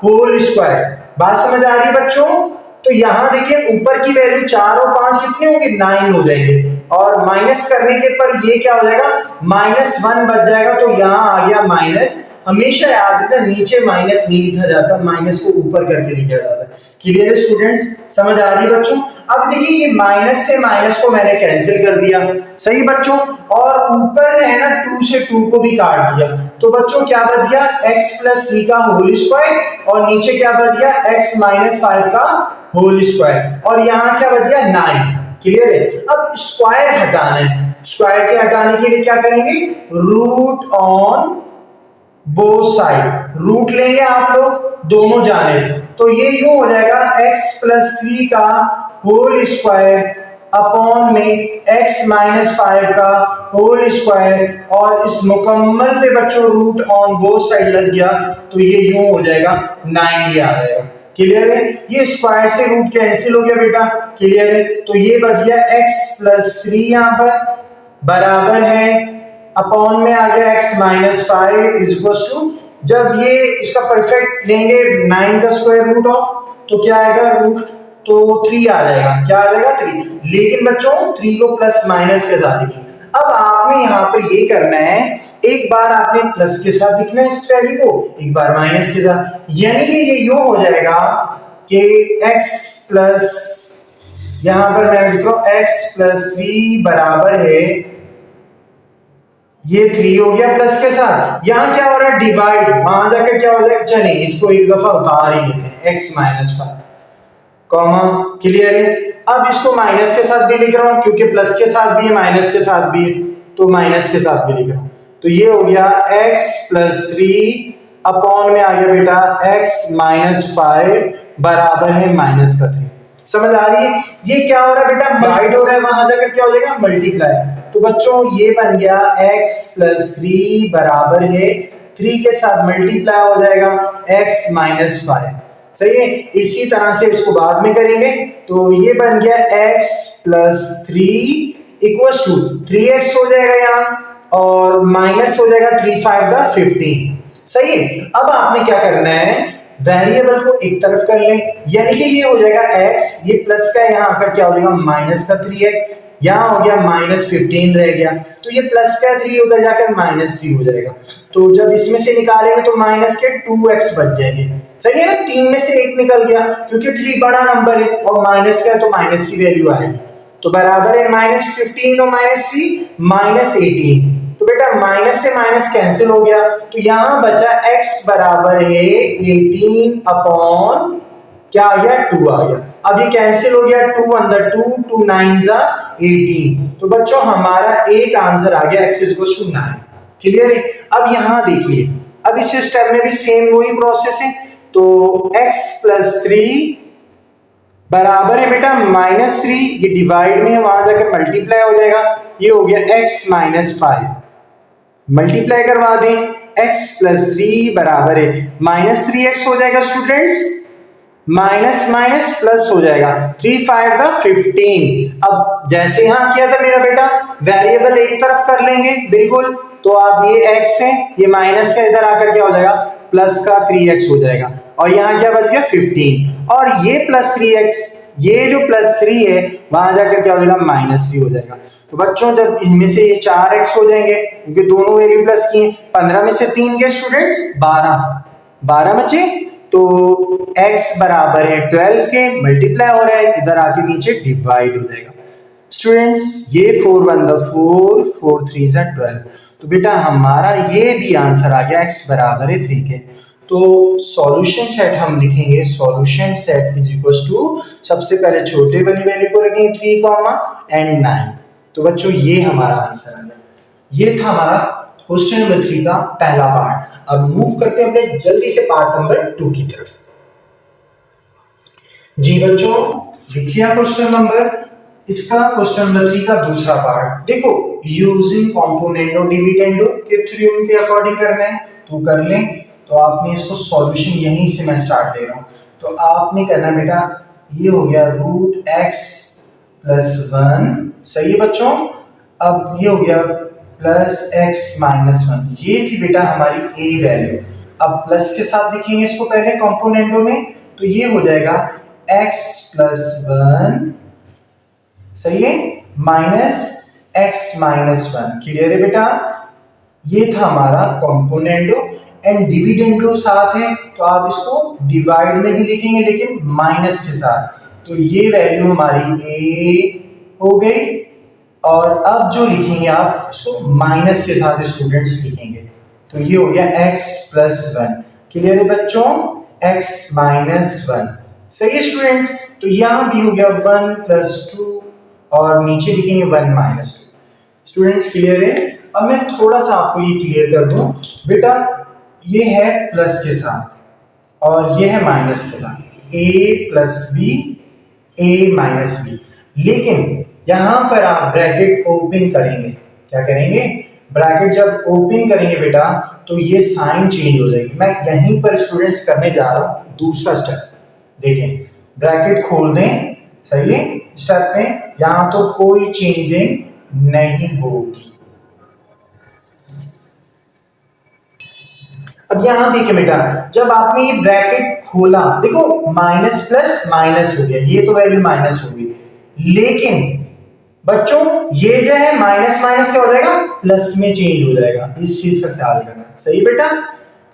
होल स्क्वायर। बात समझ आ रही है बच्चों? तो यहां देखिए ऊपर की वैल्यू 4 और 5 कितने होंगे 9 हो जाएंगे, और माइनस करने के पर ये क्या हो जाएगा -1 बच जाएगा, तो यहां आ गया माइनस। हमेशा याद रखना नीचे माइनस नहीं लिखा जाता, माइनस को ऊपर करके लिखा जाता है। क्लियर है स्टूडेंट्स? समझ आ रही है बच्चों? अब देखिए ये माइनस से माइनस को मैंने कैंसिल कर दिया, सही बच्चों, और ऊपर है ना 2 से 2 को भी काट दिया, तो बच्चों क्या बच गया x प्लस 3 का होल स्क्वायर, और नीचे क्या बच गया x माइनस 5 का होल स्क्वायर, और यहाँ क्या बच गया 9। क्लियर है? अब स्क्वायर हटाना है, स्क्वायर के हटाने के लिए क्या करेंगे, root on both side, root लेंगे आप लोग दोनों जाने, तो ये यूं हो जाएगा x प्लस 3 का होल स्क्वायर अपॉन में x माइनस 5 का होल स्क्वायर, और इस मुकम्मल पे बच्चों रूट ऑन बोथ साइड लग गया, तो ये यूं हो जाएगा 9 ये आ जाएगा। क्लियर है? ये स्क्वायर से रूट कैंसिल हो गया बेटा। क्लियर है? तो ये बच गया x प्लस 3 यहां पर बराबर है अपॉन में आ गया x minus 5 is equal to, जब ये इसका परफेक्ट लेंगे 9 का स्क्वायर रूट ऑफ, तो क्या आएगा रूट, तो 3 आ जाएगा, क्या आ जाएगा 3। लेकिन बच्चों 3 को प्लस माइनस के साथ लिखेंगे। अब आपने यहाँ पर ये करना है, एक बार आपने प्लस के साथ लिखना है इस वैल्यू को, एक बार माइनस के साथ, यानी कि ये यूं हो जाएगा कि x प्लस, यहां पर मैं लिख रहा हूं x प्लस 3 बराबर है, ये 3 हो गया प्लस के साथ, यहां क्या हो रहा है डिवाइड, वहां जाकर क्या हो जाएगा, चलिए इसको एक दफा उतार ही लेते हैं x माइनस 5 कॉमा। क्लियर है? अब इसको माइनस के साथ भी लिख रहा हूं क्योंकि प्लस के साथ भी है माइनस के साथ भी है, तो माइनस के साथ भी लिख रहा हूं, तो ये हो गया x प्लस 3 अपॉन में आ गया बेटा x माइनस 5 बराबर है माइनस का 3। समझ आ रही है? ये क्या हो रहा है बेटा डिवाइड हो रहा है, वहां जाकर क्या हो जाएगा मल्टीप्लाई, तो बच्चों ये बन गया x प्लस 3 बराबर है 3 के साथ मल्टीप्लाई हो जाएगा x माइनस 5। सही है? इसी तरह से इसको बाद में करेंगे, तो ये बन गया x plus 3 equal to 3x हो जाएगा यहाँ, और माइनस हो जाएगा 3 5 15। सही है? अब आपने क्या करना है, वेरिएबल को एक तरफ कर लें, यानी कि ये हो जाएगा x, ये प्लस का यहाँ आकर क्या हो जाएगा माइनस का 3x, यहाँ हो गया माइनस 15 रह गया, तो ये प्लस का 3 उधर जाकर माइनस 3 हो जाएगा, तो जब इसमें से निकालेंगे तो माइनस के 2x बच जाएंगे। सही है ना? 3 में से 1 निकल गया क्योंकि 3 बड़ा नंबर है और माइनस का, तो माइनस की वैल्यू आएगी, तो बराबर है माइनस 15 और माइनस 3 माइनस 18, तो बेटा माइनस से माइनस कैंसिल हो गया, तो यहां बचा x बराबर है 18 अपॉन क्या आ गया 2 आ गया। अब ये कैंसिल हो गया, 2 अंदर 2 2 9 18, तो बच्चों हमारा एक आंसर आ गया x is equal to 9। Clear है। अब यहाँ देखिए, अब इस स्टेप में भी सेम वही प्रोसेस है। तो x प्लस 3 बराबर है बेटा -3, ये डिवाइड में है, वहां जाकर मल्टीप्लाई हो जाएगा, ये हो गया x माइनस 5। मल्टीप्लाई करवा दें, x प्लस 3 बराबर है -3x हो जाएगा स्टूडेंट्स, माइनस माइनस प्लस हो जाएगा, 3 5 का 15। अब जैसे यहां किया था मेरा बेटा, वेरिएबल एक तरफ कर लेंगे बिल्कुल, तो आप ये x है, ये माइनस का इधर आकर क्या हो जाएगा, प्लस का 3x हो जाएगा, और यहाँ क्या बच गया 15, और ये प्लस 3x, ये जो प्लस 3 है वहां जाकर क्या हो जाएगा -3 हो जाएगा। तो बच्चों जब इनमें से ये 4x हो जाएंगे, क्योंकि दोनों वैल्यू प्लस की हैं, 15 में से 3 के स्टूडेंट्स 12 बचे, तो x बराबर है 12 के, मल्टीप्लाई हो रहा है, इधर आके नीचे डिवाइड हो जाएगा। स्टूडेंट्स ये 4 1 4, 4 3 12, तो बेटा हमारा ये भी आंसर आ गया, x बराबर है 3 के। तो सॉल्यूशन सेट हम लिखेंगे, solution set is equal to, सबसे पहले छोटे वाली वैल्यू को रखेंगे 3 एंड 9। तो बच्चों ये हमारा आंसर है। ये था हमारा क्वेश्चन नंबर 3 का पहला पार्ट। अब मूव करते हैं अपने जल्दी से पार्ट नंबर 2 की तरफ। जी बच्चों देखिए क्वेश्चन नंबर, इसका क्वेश्चन नंबर 3 का दूसरा पार्ट देखो, यूजिंग कंपोनेंडो डिविडेंडो के थ्योरम के अकॉर्डिंग करना है तो कर लें। तो आपने इसको सॉल्यूशन यहीं से मैं स्टार्ट दे रहा हूं। तो आपने करना बेटा, ये हो गया रूट एक्स प्लस 1, सही है बच्चों। अब ये हो गया प्लस एक्स माइनस 1, ये थी बेटा हमारी ए वैल्यू। अब प्लस के साथ लिखेंगे इसको पहले कंपोनेंटो में, तो ये हो जाएगा x प्लस 1, सही है, माइनस x माइनस 1। क्लियर है बेटा, ये था हमारा कंपोनेंटो, एंड डिविडेंडो साथ है तो आप इसको डिवाइड में भी लिखेंगे लेकिन माइनस के साथ, तो ये वैल्यू हमारी a हो गई। और अब जो लिखेंगे आप इसको माइनस के साथ स्टूडेंट्स लिखेंगे, तो ये हो गया x प्लस 1। क्लियर है बच्चों, x माइनस 1, सही है स्टूडेंट्स। तो यहां भी हो गया 1 प्लस 2, और नीचे लिखेंगे 1 माइनस 2। स्टूडेंट्स क्लियर है। अब मैं थोड़ा सा आपको ये क्लियर कर दूं बेटा, ये है प्लस के साथ और ये है माइनस के साथ, a plus B, a minus B, लेकिन यहां पर आप ब्रैकेट ओपन करेंगे, क्या करेंगे, ब्रैकेट जब ओपन करेंगे बेटा तो ये साइन चेंज हो जाएगी। मैं यहीं पर स्टूडेंट्स करने जा रहा हूं दूसरा स्टेप, देखें ब्रैकेट खोल दें, सही है, स्टेप में यहां तो कोई चेंजिंग नहीं होगी। अब यहां देखिए बेटा, जब आपने ये ब्रैकेट खोला, देखो माइनस प्लस माइनस हो गया, ये तो वैल्यू माइनस हो गई, लेकिन बच्चों ये जो है माइनस माइनस क्या हो जाएगा, प्लस में चेंज हो जाएगा, इस चीज का ख्याल करना, सही बेटा,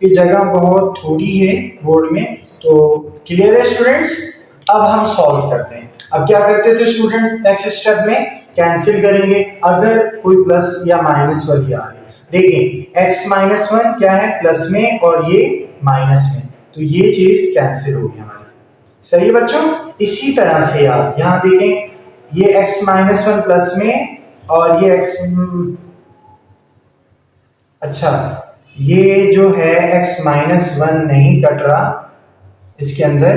कि जगह बहुत थोड़ी है बोर्ड में। तो क्लियर है स्टूडेंट्स। अब हम सॉल्व करते हैं। अब क्या करते थे स्टूडेंट, नेक्स्ट स्टेप में कैंसिल करेंगे अगर कोई प्लस या माइनस वाली आ रही। देखिए x माइनस 1 क्या है, प्लस में, और ये माइनस में, तो ये चीज कैंसिल हो गई हमारी, सही है बच्चों। इसी तरह से आप यहां देखें, ये x माइनस 1 प्लस में, और ये x, अच्छा ये जो है x माइनस 1 नहीं कट रहा इसके अंदर,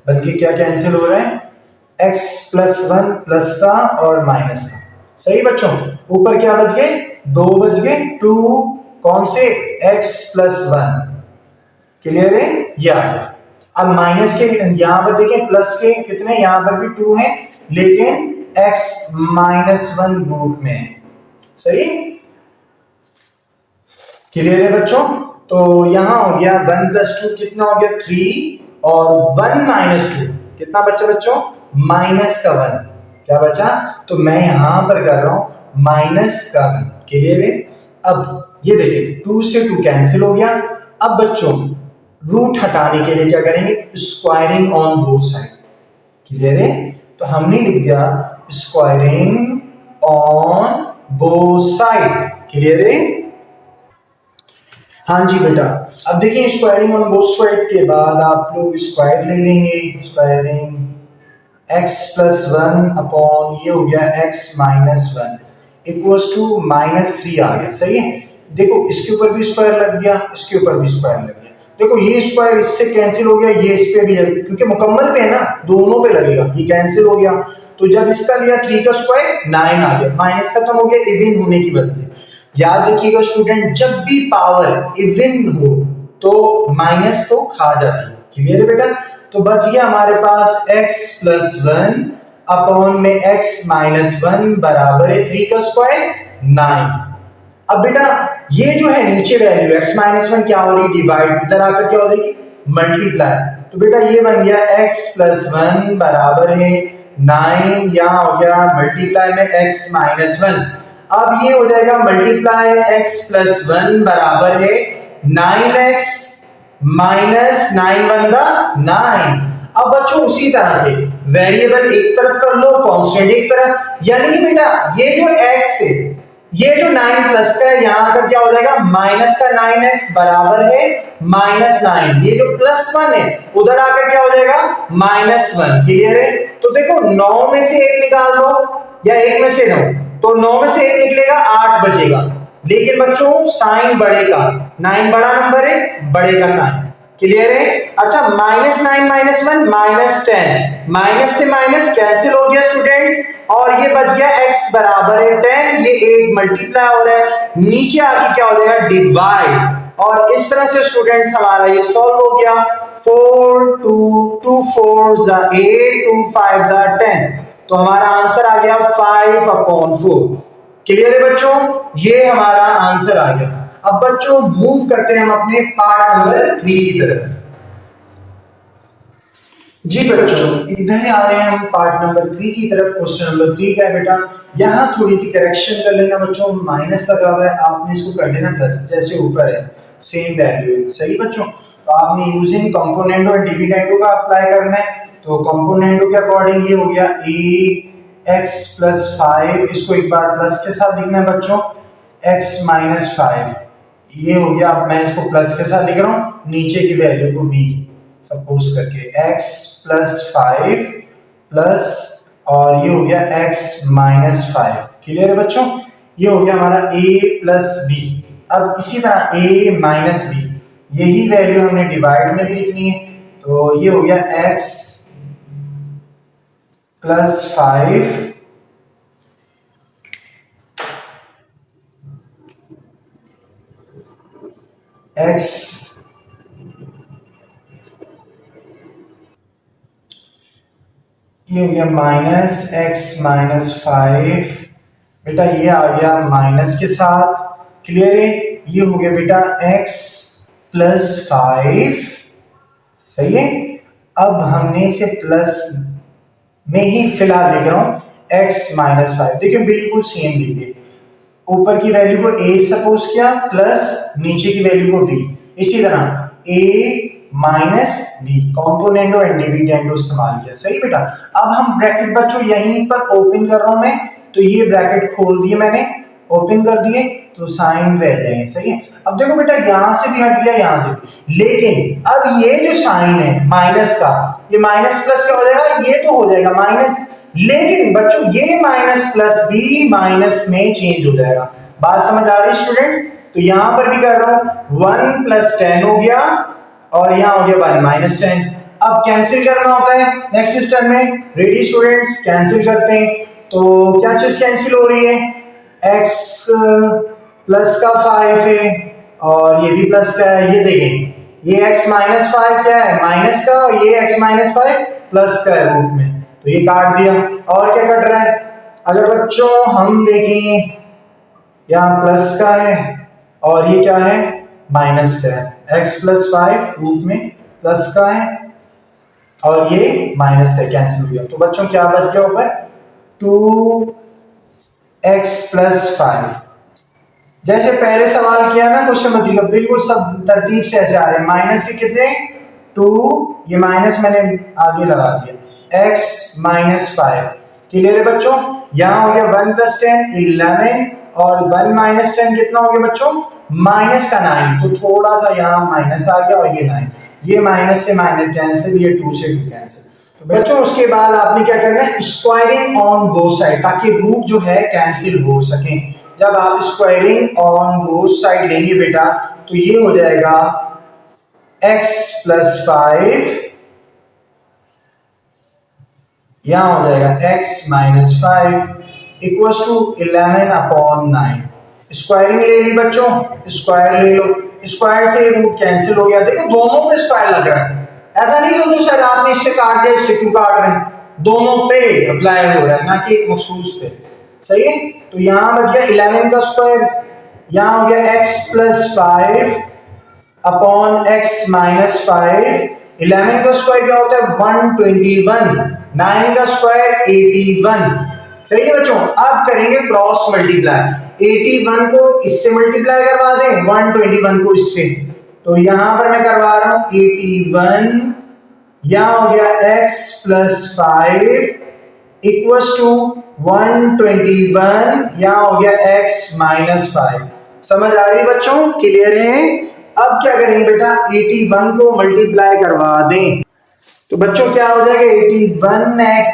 बल्कि क्या कैंसिल हो रहा है, x प्लस 1 प्लस का और माइनस का, सही बच्चों। ऊपर क्या बच गए, 2 बच गए, 2 कौन से, x प्लस 1, क्लियर है, ये आ गया। अब माइनस के यहां पर देखिए, प्लस के कितने, यहां पर भी 2 है, लेकिन x माइनस 1 रूट में है, सही, क्लियर है बच्चों। तो यहां हो गया 1 प्लस 2 कितना हो गया 3, और 1 माइनस 2 कितना बचा बच्चों, माइनस का 1, क्या बचा, तो मैं यहां पर कर रहा हूं माइनस का 1, क्लियर है। अब ये देखिए 2 से 2 कैंसिल हो गया। अब बच्चों रूट हटाने के लिए क्या करेंगे, squaring on both side, clear है। तो हमने लिख दिया squaring on both side, clear है। हाँ जी बेटा, अब देखिए स्क्वायरिंग ऑन बोथ साइड के बाद आप लोग स्क्वायर ले लेंगे, स्क्वायरिंग x प्लस 1 अपॉन ये हो गया x माइनस 1 इक्वल्स टू -3 आ गया, सही है। देखो इसके ऊपर भी स्क्वायर लग गया, इसके ऊपर भी स्क्वायर लग गया। देखो ये स्क्वायर इससे कैंसिल हो गया, ये इस पे भी क्योंकि मुकम्मल पे है ना, दोनों पे लगेगा, ये कैंसिल हो गया। तो जब इसका लिया 3 का स्क्वायर 9 आ गया, माइनस खत्म हो गया इवन होने की वजह से। याद रखिएगा स्टूडेंट, जब भी पावर इवन हो तो माइनस तो खा जाती है। क्लियर है बेटा? तो बच गया हमारे पास x प्लस 1 अपॉन में x माइनस 1 बराबर है 3 का स्क्वायर 9। अब बेटा ये जो है नीचे वैल्यू x माइनस 1 क्या हो रही है, डिवाइड, इधर आकर क्या हो रही है, मल्टीप्लाई। तो बेटा ये बन गया x प्लस 1 बराबर है 9, यहां हो गया मल्टीप्लाई में x माइनस 1। अब ये हो जाएगा मल्टीप्लाई x प्लस 1 बराबर है 9x माइनस 9 बन 9। अब बच्चों उसी तरह से वेरिएबल एक तरफ कर लो, कांस्टेंट एक तरफ, यानी बेटा ये जो x है, ये जो 9 प्लस का है, यहां का क्या हो जाएगा माइनस का 9x बराबर है माइनस 9। ये जो प्लस 1 है उधर आकर क्या हो जाएगा माइनस 1। क्लियर है? तो देखो 9 में से 1 निकाल दो या 1 में से 9, तो 9 में से 1 निकलेगा 8 बचेगा। लेकिन बच्चों साइन बड़े का, 9 बड़ा नंबर है, बड़े का साइन। क्लियर है? अच्छा माइनस 9 माइनस 1 माइनस 10, माइनस से माइनस कैंसिल हो गया स्टूडेंट्स, और ये बच गया x बराबर है 10, ये 8 मल्टीप्लाई हो रहा है, नीचे आके क्या हो जाएगा डिवाइड। और इस तरह से स्टूडेंट्स हमारा ये सॉल्व हो गया। 4 2 2 4 8 2 5 10, तो हमारा आंसर आ गया 5/4। क्लियर है बच्चों? ये हमारा आंसर आ गया। अब बच्चों मूव करते हैं हम अपने पार्ट नंबर 3 की तरफ। जी बच्चों इधर आ रहे हैं हम पार्ट नंबर 3 की तरफ। क्वेश्चन नंबर 3 का है बेटा, यहाँ थोड़ी सी करेक्शन कर लेना बच्चों, माइनस लगा हुआ है, आपने इसको कर लेना प्लस, जैसे ऊपर है सेम वैल्यू है। सही बच्चों? तो आपने यूजिंग कंपोनेंटो एंड डिविडेंडो का अप्लाई करना है। तो कंपोनेंटो के अकॉर्डिंग ये हो गया ax प्लस 5, इसको एक बार प्लस के साथ लिखना है बच्चों, x माइनस 5, ये हो गया। अब मैं इसको प्लस के साथ लिख रहा हूँ, नीचे की वैल्यू को b सपोज करके, x प्लस 5 प्लस, और ये हो गया x माइनस 5। क्लियर है बच्चों? ये हो गया हमारा a प्लस b। अब इसी तरह a माइनस b, यही वैल्यू हमने डिवाइड में भी लिखनी है। तो ये हो गया x प्लस 5 x ये हो गया माइनस x माइनस 5। बेटा ये आ गया माइनस के साथ। क्लियर है? ये हो गया बेटा x प्लस 5। सही है? अब हमने इसे प्लस में ही फिलहाल लिख रहा हूं x माइनस 5। देखिए बिल्कुल सेम लिखे, ऊपर की वैल्यू को a सपोज किया प्लस नीचे की वैल्यू को b, इसी तरह a minus B, componendo and dividendo इस्तेमाल किया। सही बेटा? अब हम ब्रैकेट बच्चों यहीं पर ओपन कर रहा हूं मैं, तो ये ब्रैकेट खोल दिए मैंने, ओपन कर दिए, तो साइन रह जाएंगे। सही है? अब देखो बेटा यहां से भी हट गया, यहां से भी, लेकिन अब ये जो साइन है माइनस का, ये माइनस प्लस क्या हो जाएगा, ये तो हो जाएगा माइनस, लेकिन बच्चों ये माइनस प्लस भी माइनस में चेंज हो जाएगा। बात समझ आ रही स्टूडेंट? तो यहां पर भी कर रहा हूं, 1 प्लस 10 हो गया, और यहां हो गया 1 माइनस 10। अब कैंसिल करना होता है नेक्स्ट स्टेप में। Ready students? कैंसिल करते हैं, तो क्या चीज कैंसिल हो रही है, x प्लस का 5 है और ये भी प्लस का है। ये देखें ये x माइनस 5 क्या है, माइनस का, और ये x माइनस 5 प्लस का है रूट में, तो ये काट दिया। और क्या कट रहा है, अगर बच्चों हम देखें यहाँ प्लस का है और ये क्या है माइनस का है, x प्लस 5 रूट में प्लस का है और ये माइनस का, कैंसिल हो गया। तो बच्चों क्या बच गया ऊपर, 2x प्लस 5। जैसे पहले सवाल किया ना क्वेश्चन नंबर 3 का, बिल्कुल सब तरतीब से ऐसे आ रहे हैं। माइनस के कितने 2, ये माइनस मैंने आगे लगा दिया, x माइनस 5। क्लियर है बच्चों? यहाँ हो गया 1 प्लस 10 11, और 1 माइनस 10 कितना हो गया बच्चों, माइनस का 9, तो थोड़ा सा यहाँ माइनस आ गया, और ये 9, ये माइनस से माइनस कैंसिल, ये 2 से 2 कैंसिल। तो बच्चों उसके बाद आपने क्या करना है, स्क्वायरिंग ऑन बोथ साइड, ताकि रूट जो है कैंसिल हो सके। जब आप स्क्वायरिंग ऑन बोथ साइड लेंगे बेटा तो ये हो जाएगा x प्लस 5, यहां हो जाएगा x minus 5 equals to 11/9। Squaring ले ली बच्चों, स्क्वायर ले लो, स्क्वायर से रूट कैंसिल हो गया। देखो दोनों पे स्क्वायर लग रहा है, ऐसा नहीं कि सर आपने इससे काट दिया इससे क्यों काट रहे हैं, दोनों पे अप्लाई हो रहा है ना कि एक मखसूस पे। सही है, तो यहां बच गया 11 का स्क्वायर, यहां हो गया x plus 5 upon x minus 5। 11 का स्क्वायर क्या होता है 121, 9 का स्क्वायर 81। सही है बच्चों, अब करेंगे क्रॉस मल्टीप्लाई, 81 को इससे मल्टीप्लाई करवा दें 121 को इससे, तो यहां पर मैं करवा रहा हूं 81, यहां हो गया x प्लस 5 इक्वल्स टू 121, यहां हो गया x माइनस 5। समझ आ रही है बच्चों, क्लियर है। अब क्या करेंगे बेटा 81 को मल्टीप्लाई करवा दें, तो बच्चों क्या हो जाएगा 81x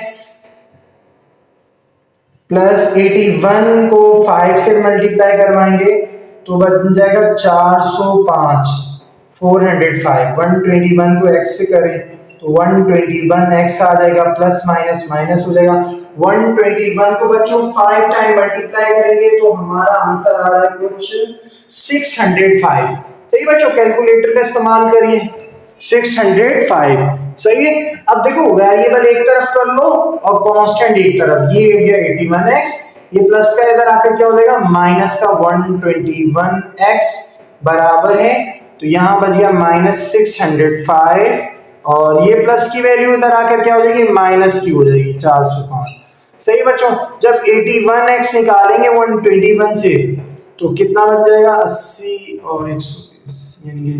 प्लस 81 को 5 से मल्टीप्लाई करवाएंगे तो बन जाएगा 405, 405। 121 को x से करें तो 121x आ जाएगा, प्लस माइनस माइनस हो जाएगा। 121 को बच्चों 5 टाइम मल्टीप्लाई करेंगे तो हमारा आंसर आ रहा है कुछ 605। सही बच्चों, कैलकुलेटर का इस्तेमाल करिए, 605। सही है, अब देखो वेरिएबल एक तरफ कर लो और कांस्टेंट एक तरफ, ये हो गया 81x, ये प्लस का इधर आकर क्या हो जाएगा माइनस का 121x बराबर है, तो यहां बच गया माइनस 605 और ये प्लस की वैल्यू इधर आकर क्या हो जाएगी माइनस की हो जाएगी 405। सही बच्चों, जब 81x निकालेंगे 121 से तो कितना बच जाएगा 80 और 120 यानी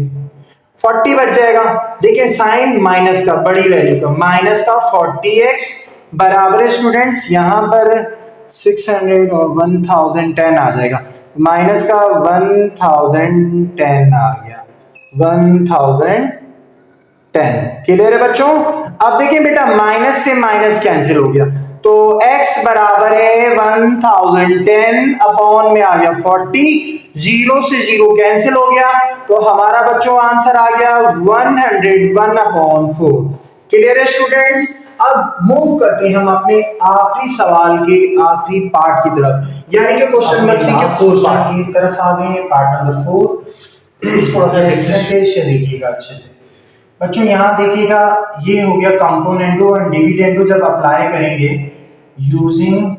40 बच जाएगा। देखिए साइन माइनस का, बड़ी वैल्यू का माइनस का 40x बराबर है स्टूडेंट्स, यहां पर 600 और 1010 आ जाएगा, माइनस का 1010 आ गया, 1010। क्लियर है बच्चों। अब देखिए बेटा माइनस से माइनस कैंसिल हो गया तो x बराबर है 1010 अपॉन में आ गया 40, जीरो से जीरो कैंसिल हो गया तो हमारा बच्चों आंसर आ गया 101 अपॉन 4। क्लियर है स्टूडेंट्स। अब मूव करते हैं हम अपने आखिरी सवाल के आखिरी पार्ट की तरफ, यानी कि क्वेश्चन नंबर 3 के 4 पार्ट की तरफ आ गए हैं, पार्ट नंबर 4। थोड़ा सा डिस्टेंस देखिएगा अच्छे से बच्चों, यहां देखिएगा ये हो गया कंपोनेंडो और डिविडेंडो जब अप्लाई करेंगे using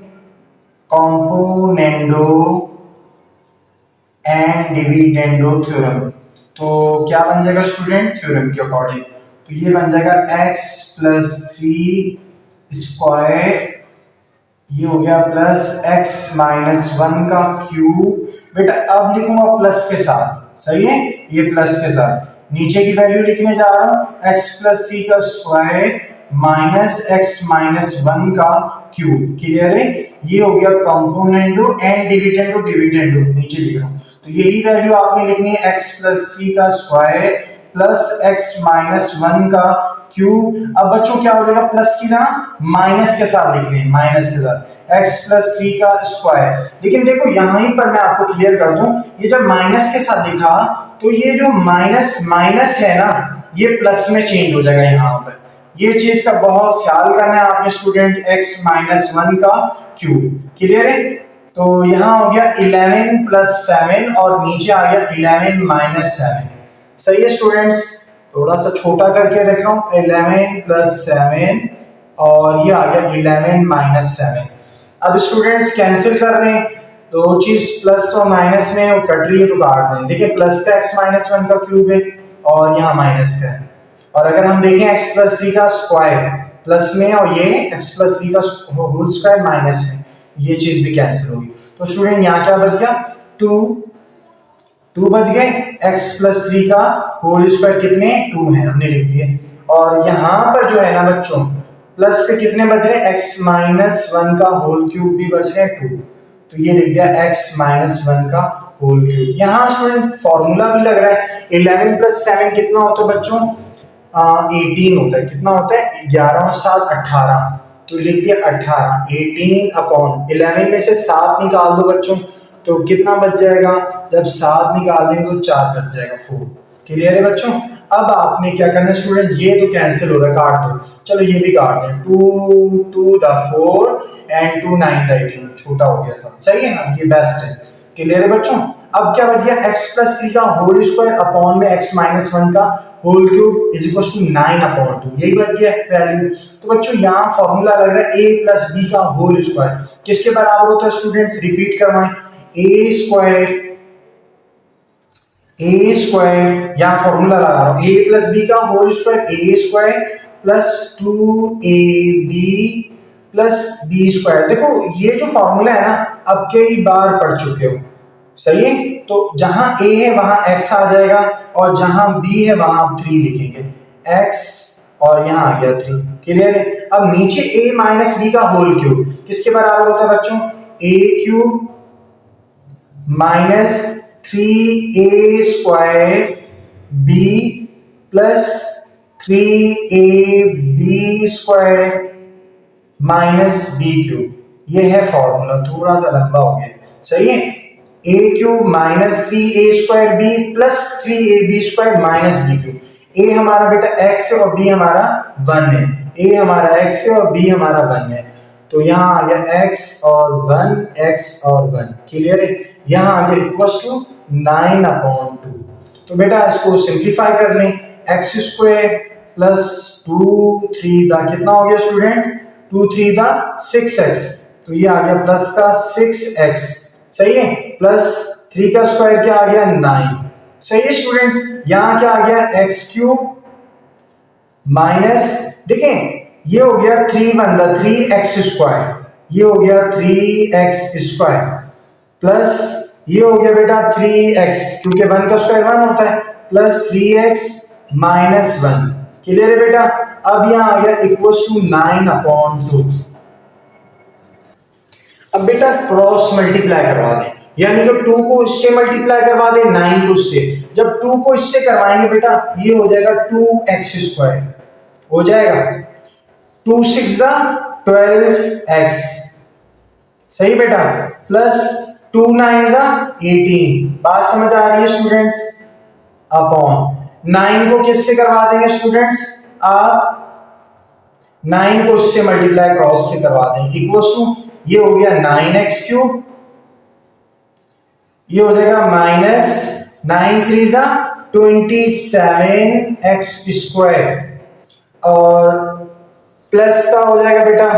componendo and dividendo theorem, तो क्या बन जाएगा स्टूडेंट थ्योरम के अकॉर्डिंग, तो ये बन जाएगा x प्लस 3 स्क्वायर, ये हो गया प्लस x माइनस 1 का क्यूब। बेटा अब लिखूंगा प्लस के साथ, सही है, ये प्लस के साथ नीचे की वैल्यू लिखने जा रहा हूं x प्लस 3 का स्क्वायर माइनस x माइनस 1 का क्यूब। क्लियर है, ये हो गया कंपोनेंडो एंड डिविडेंडो, डिविडेंडो नीचे लिख रहा हूं, तो यही वैल्यू आपने लिखनी है x प्लस 3 का स्क्वायर प्लस x माइनस 1 का क्यूब। अब बच्चों क्या हो जाएगा प्लस की ना माइनस के साथ लिख रहे हैं, माइनस के साथ x प्लस 3 का स्क्वायर। लेकिन देखो यहां पर मैं आपको क्लियर कर दूं, ये जब माइनस के साथ लिखा तो ये जो माइनस माइनस है ना ये प्लस में चेंज हो जाएगा, यहाँ पर ये चीज का बहुत ख्याल करना है आपने स्टूडेंट, x माइनस 1 का क्यूब। क्लियर है, तो यहाँ हो गया 11 प्लस 7 और नीचे आ गया 11 माइनस 7। सही है स्टूडेंट्स, थोड़ा सा छोटा करके रख रहा हूँ 11 प्लस 7 और ये आ गया 11 माइनस 7। अब स्टूडेंट्स कैंसिल कर रहे हैं, दो चीज प्लस और माइनस में और कट रही है तो काट दें। देखिए प्लस का x माइनस 1 का क्यूब है और यहाँ माइनस का है, और अगर हम देखें x प्लस 3 का स्क्वायर प्लस में और ये x प्लस 3 का होल स्क्वायर माइनस में, ये चीज भी कैंसिल होगी। तो स्टूडेंट यहाँ क्या बच गया 2 बच गए, x प्लस 3 का होल स्क्वायर कितने 2 है हमने लिख दिए, और यहाँ पर जो है ना बच्चों प्लस के कितने बच रहे x माइनस 1 का होल क्यूब भी बच रहे 2, तो ये लिख दिया x माइनस 1 का होल क्यूब। यहाँ स्टूडेंट फॉर्मूला भी लग रहा है 11 प्लस 7 कितना होता है बच्चों 18 होता है, कितना होता है 11 और 7 18, तो लिख दिया 18, 18 अपॉन 11 में से 7 निकाल दो बच्चों तो कितना बच जाएगा, जब 7 निकाल देंगे तो 4 बच जाएगा 4। क्लियर है बच्चों। अब आपने क्या करना है स्टूडेंट, ये तो कैंसिल हो रहा है, काट दो, चलो ये भी काट दें, 2 2 द 4 एंड 2 9 द 18, छोटा हो गया सब, सही है ना, ये बेस्ट है। क्लियर है बच्चों। अब क्या बच गया, x प्लस 3 का होल स्क्वायर अपॉन में x माइनस 1 का whole cube is equal to 9 upon 2, यही बच गया वैल्यू। तो बच्चों यहाँ फॉर्मूला लग रहा है a प्लस b का होल स्क्वायर किसके बराबर होता है स्टूडेंट्स, रिपीट करवाएं, ए स्क्वायर यहाँ फॉर्मूला लगा रहा हूं, a प्लस बी का whole square, A square plus 2ab plus B square. देखो ये जो फॉर्मूला है ना, अब कई बार पढ़ चुके हो, सही है। तो जहां a है वहां x आ जाएगा और जहां b है वहां आप 3 लिखेंगे, x और यहाँ आ गया 3। क्लियर है। अब नीचे a माइनस बी का होल क्यूब किसके बराबर होता है बच्चों, a cube minus 3a square b plus 3ab square minus B cube, ये है फॉर्मूला, थोड़ा सा लंबा हो गया, सही है। a cube minus 3a square b plus 3ab square minus B cube. a हमारा बेटा x है और b हमारा 1 है, a हमारा x है और b हमारा 1 है, तो यहाँ आ गया x और 1, x और 1। क्लियर है। यहाँ आ गया इक्वल्स टू 9 अपॉन 2। तो बेटा इसको सिंप्लीफाई कर लें, x स्क्वायर प्लस 2 3 दा कितना हो गया स्टूडेंट, 2 3 दा 6x, तो ये आ गया प्लस का 6x, सही है, प्लस 3 का स्क्वायर क्या आ गया 9, सही है स्टूडेंट्स। यहाँ क्या आ गया x क्यूब माइनस, देखें ये हो गया 3 1 दा 3x स्क्वायर, ये हो गया 3x स्क्वायर प्लस ये हो गया बेटा 3x, क्योंकि 1 का स्क्वायर 1 होता है, प्लस 3x माइनस 1। क्लियर है बेटा। अब यहाँ आ गया इक्वल्स टू 9 अपॉन 2। अब बेटा क्रॉस मल्टीप्लाई करवा दें, यानी कि 2 को इससे मल्टीप्लाई करवा दें, 9 को इससे। जब 2 को इससे करवाएंगे बेटा ये हो जाएगा 2x स्क्वायर, हो जाएगा 2 6 दा 12x, सही बेटा, प्लस 2 9 दा 18, बात समझ आ रही है स्टूडेंट्स, अपॉन 9 को किससे करवा देंगे स्टूडेंट्स, आप 9 को इससे मल्टीप्लाई क्रॉस से करवा देंगे, इक्वल्स टू ये हो गया 9x क्यूब, ये हो जाएगा माइनस 9 3 दा 27x स्क्वायर और प्लस का हो जाएगा बेटा,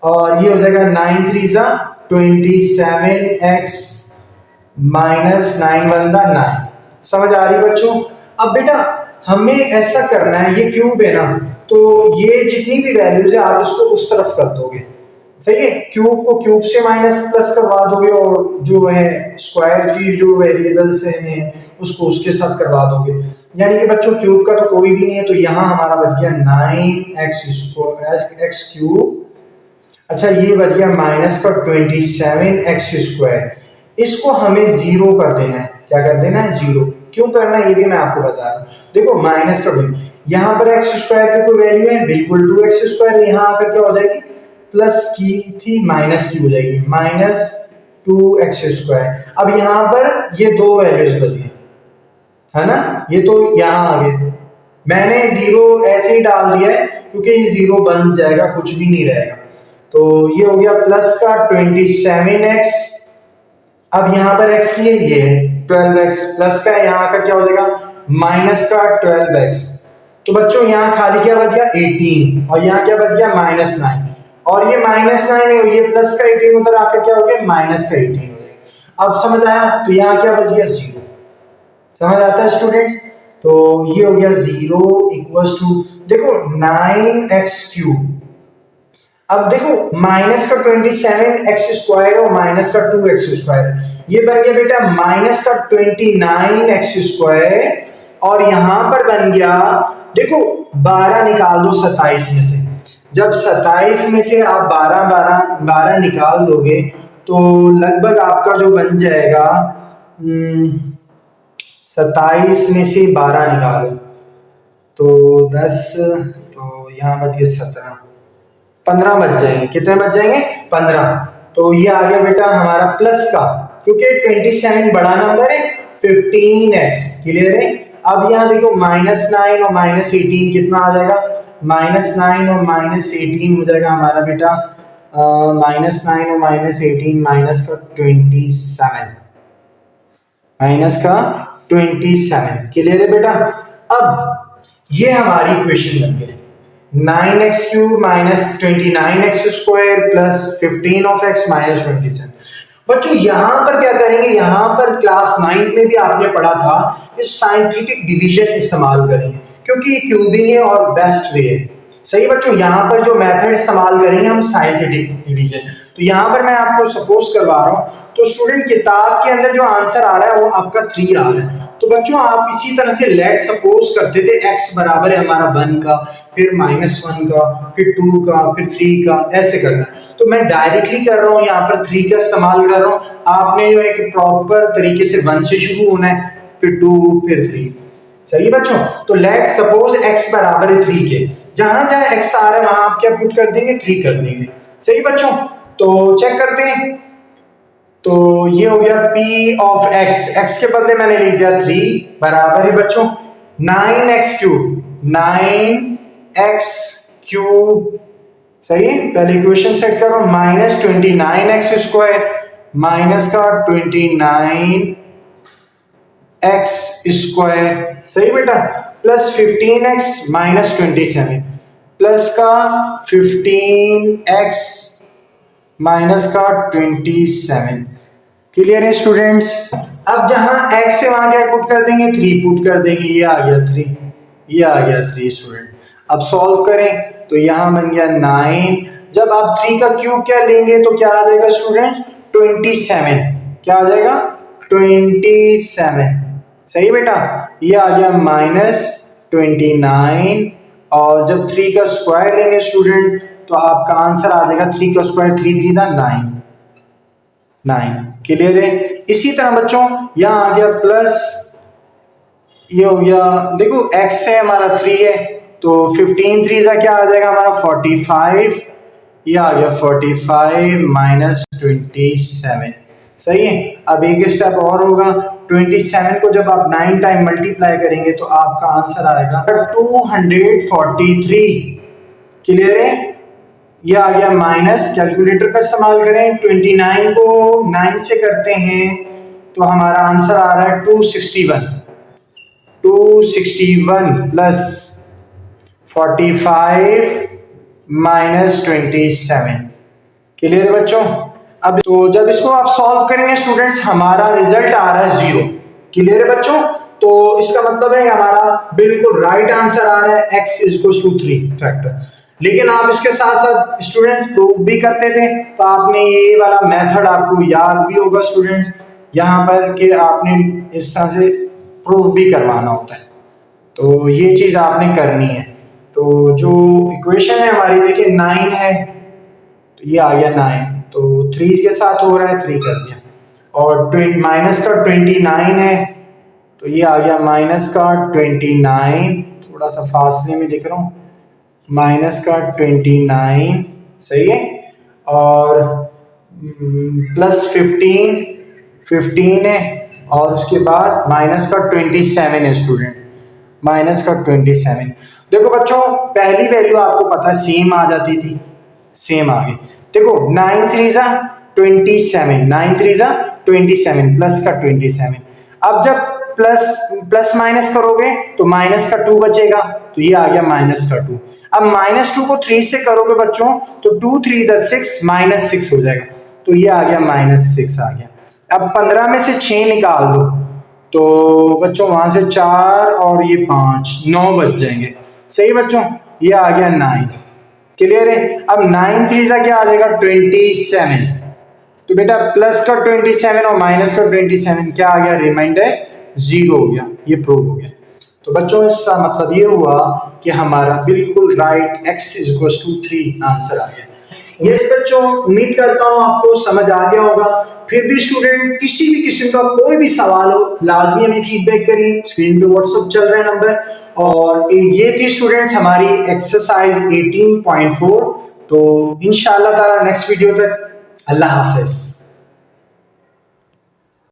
और ये हो जाएगा 9 3 दा 27x माइनस 9 1 दा 9। समझ आ रही बच्चों। अब बेटा हमें ऐसा करना है, ये क्यूब है ना, तो ये जितनी भी वैल्यूज है आप इसको उस तरफ कर दोगे, सही है, क्यूब को क्यूब से माइनस प्लस करवा दोगे और जो है स्क्वायर की जो वेरिएबल्स हैं उसको उसके साथ करवा दोगे, यानी कि बच्चों क्यूब का तो कोई भी नहीं है, तो यहाँ हमारा बच गया 9x क्यूब, अच्छा ये बच गया माइनस का 27x स्क्वायर, इसको हमें जीरो कर देना है, क्या कर देना है, जीरो। क्यों करना है ये भी मैं आपको बता रहा हूँ, देखो माइनस का यहाँ पर x स्क्वायर की कोई वैल्यू है बिल्कुल 2x स्क्वायर, यहाँ आकर क्या हो जाएगी, प्लस की थी माइनस की हो जाएगी, माइनस 2x स्क्वायर। अब यहाँ पर ये दो वैल्यूज बची है ना, ये तो यहाँ आ गए, मैंने जीरो ऐसे ही डाल दिया है क्योंकि ये जीरो बन जाएगा, कुछ भी नहीं रहेगा, तो ये हो गया प्लस का 27x, अब यहाँ पर x की है ये 12x, प्लस का यहाँ आकर क्या हो जाएगा माइनस का 12x, तो बच्चों यहाँ खाली क्या बच गया 18 और यहाँ क्या बच गया माइनस 9, और ये माइनस 9 है और ये प्लस का 18 उधर आकर क्या हो गया माइनस का 18 हो जाएगा। अब समझ आया, तो यहाँ क्या बच गया 0, समझ आता है स्टूडेंट्स, तो ये हो गया 0 इक्वल्स टू देखो 9x क्यूब, अब देखो माइनस का 27x स्क्वायर और माइनस का 2x स्क्वायर, ये बन गया बेटा माइनस का 29x स्क्वायर, और यहां पर बन गया देखो 12 निकाल दो 27 में से, जब 27 में से आप 12 निकाल दोगे तो लगभग आपका जो बन जाएगा 27 में से 12 निकालो तो 10, तो यहाँ बच गए 17, 15 बच जाएंगे, कितने बच जाएंगे 15, तो ये आ गया बेटा हमारा प्लस का, क्योंकि 27 बड़ा नंबर है, 15x। क्लियर है। अब यहाँ देखो -9 और -18 कितना आ जाएगा, -9 और -18 हो जाएगा हमारा बेटा -9 और -18 माइनस का 27, माइनस का 27। क्लियर है बेटा। अब ये हमारी इक्वेशन बन गई 9x³ minus 29x² plus 15 of x minus 27। बच्चों यहां पर क्या करेंगे, यहां पर क्लास 9 में भी आपने पढ़ा था इस साइंटिफिक डिवीजन इस्तेमाल करेंगे, क्योंकि क्यूबिंग है और बेस्ट वे है। सही बच्चों, यहां पर जो मेथड इस्तेमाल करेंगे हम साइंटिफिक डिवीजन। तो यहां पर मैं आपको सपोज करवा रहा हूं, तो स्टूडेंट किताब के अंदर जो आंसर आ रहा है वो आपका 3 आ रहा है। तो बच्चों आप इसी तरह से लेट सपोज करते थे x बराबर है हमारा 1 का, फिर -1 का, फिर 2 का, फिर 3 का, ऐसे करना। तो मैं डायरेक्टली कर रहा हूं, यहाँ पर 3 का इस्तेमाल कर रहा हूं। आपने जो है कि प्रॉपर तरीके से 1 से शुरू होना है, फिर 2, फिर 3। सही बच्चों। तो लेट सपोज x बराबर है 3 के, जहां जहां x आ रहा है वहां आप क्या पुट कर देंगे, 3 कर देंगे। सही बच्चों। तो चेक करते हैं। तो ये हो गया p ऑफ x, x के बदले मैंने लिख दिया 3 बराबर है बच्चों 9x³ 9x³ सही है। पहले इक्वेशन सेट करो, माइनस 29x² माइनस का 29x², सही बेटा, प्लस 15x माइनस 27 प्लस का 15x माइनस का 27। क्लियर है स्टूडेंट्स। अब जहां x से वहां क्या पुट कर देंगे, 3 पुट कर देंगे। ये आ गया 3, ये आ गया 3 स्टूडेंट। अब सॉल्व करें तो यहां बन गया 9। जब आप 3 का क्यूब क्या लेंगे तो क्या आ जाएगा स्टूडेंट, 27। क्या आ जाएगा, 27। सही बेटा। ये आ गया -29, और जब 3 का स्क्वायर लेंगे स्टूडेंट तो आपका आंसर आ जाएगा 3 का स्क्वायर 3 3 था 9। क्लियर है। इसी तरह बच्चों यहां आ गया प्लस, ये हो गया, देखो x है हमारा 3 है, तो 15 3 का क्या आ जाएगा हमारा 45। ये आ गया 45 माइनस 27। सही है। अब एक स्टेप और होगा, 27 को जब आप 9 टाइम मल्टीप्लाई करेंगे तो आपका आंसर आएगा 243। क्लियर है। ये आ गया माइनस, कैलकुलेटर का इस्तेमाल करें, 29 को 9 से करते हैं तो हमारा आंसर आ रहा है 261 प्लस 45 माइनस 27। क्लियर है बच्चों। अब तो जब इसको आप सॉल्व करेंगे स्टूडेंट्स हमारा रिजल्ट आ रहा है 0। क्लियर है बच्चों। तो इसका मतलब है हमारा बिल्कुल राइट आंसर आ रहा है x = 3 फैक्टर। लेकिन आप इसके साथ साथ स्टूडेंट्स प्रूफ भी करते थे, तो आपने ये वाला मेथड आपको याद भी होगा स्टूडेंट्स, यहाँ पर कि आपने इस तरह से प्रूफ भी करवाना होता है। तो ये चीज आपने करनी है। तो जो इक्वेशन है हमारी देखिए 9 है, तो ये आ गया 9, तो 3 के साथ हो रहा है 3 कर दिया, और माइनस का 29 है, तो ये आ गया माइनस का 29, थोड़ा सा फासले में लिख रहा हूँ, माइनस का 29 सही है, और प्लस 15 है, और उसके बाद माइनस का 27 है स्टूडेंट, माइनस का 27। देखो बच्चों पहली वैल्यू आपको पता है सेम आ जाती थी, सेम आ गई। देखो 9 3 जा 27, 9 3 जा 27 प्लस का 27। अब जब प्लस माइनस करोगे तो माइनस का 2 बचेगा, तो ये आ गया माइनस का 2। अब -2 को 3 से करोगे बच्चों तो 2 3 6 -6 हो जाएगा, तो ये आ गया -6 आ गया। अब 15 में से 6 निकाल दो तो बच्चों वहां से 4 और ये 5 9 बच जाएंगे। सही बच्चों। ये आ गया 9। क्लियर है। अब 9 3 का क्या आ जाएगा 27, तो बेटा प्लस का 27 और माइनस का 27 क्या आ गया, रिमाइंडर 0 हो गया। ये प्रूव हो गया। तो बच्चों इसका मतलब ये हुआ कि हमारा बिल्कुल राइट x = 3 आंसर आ गया। यस बच्चों, उम्मीद करता हूं आपको समझ आ गया होगा। फिर भी स्टूडेंट किसी भी किस्म का कोई भी सवाल हो लाजमी हमें फीडबैक करिए, स्क्रीन पे व्हाट्सएप चल रहा है नंबर। और ये थी स्टूडेंट्स हमारी एक्सरसाइज 18.4। तो इंशाल्लाह ताला नेक्स्ट वीडियो तक अल्लाह हाफिज।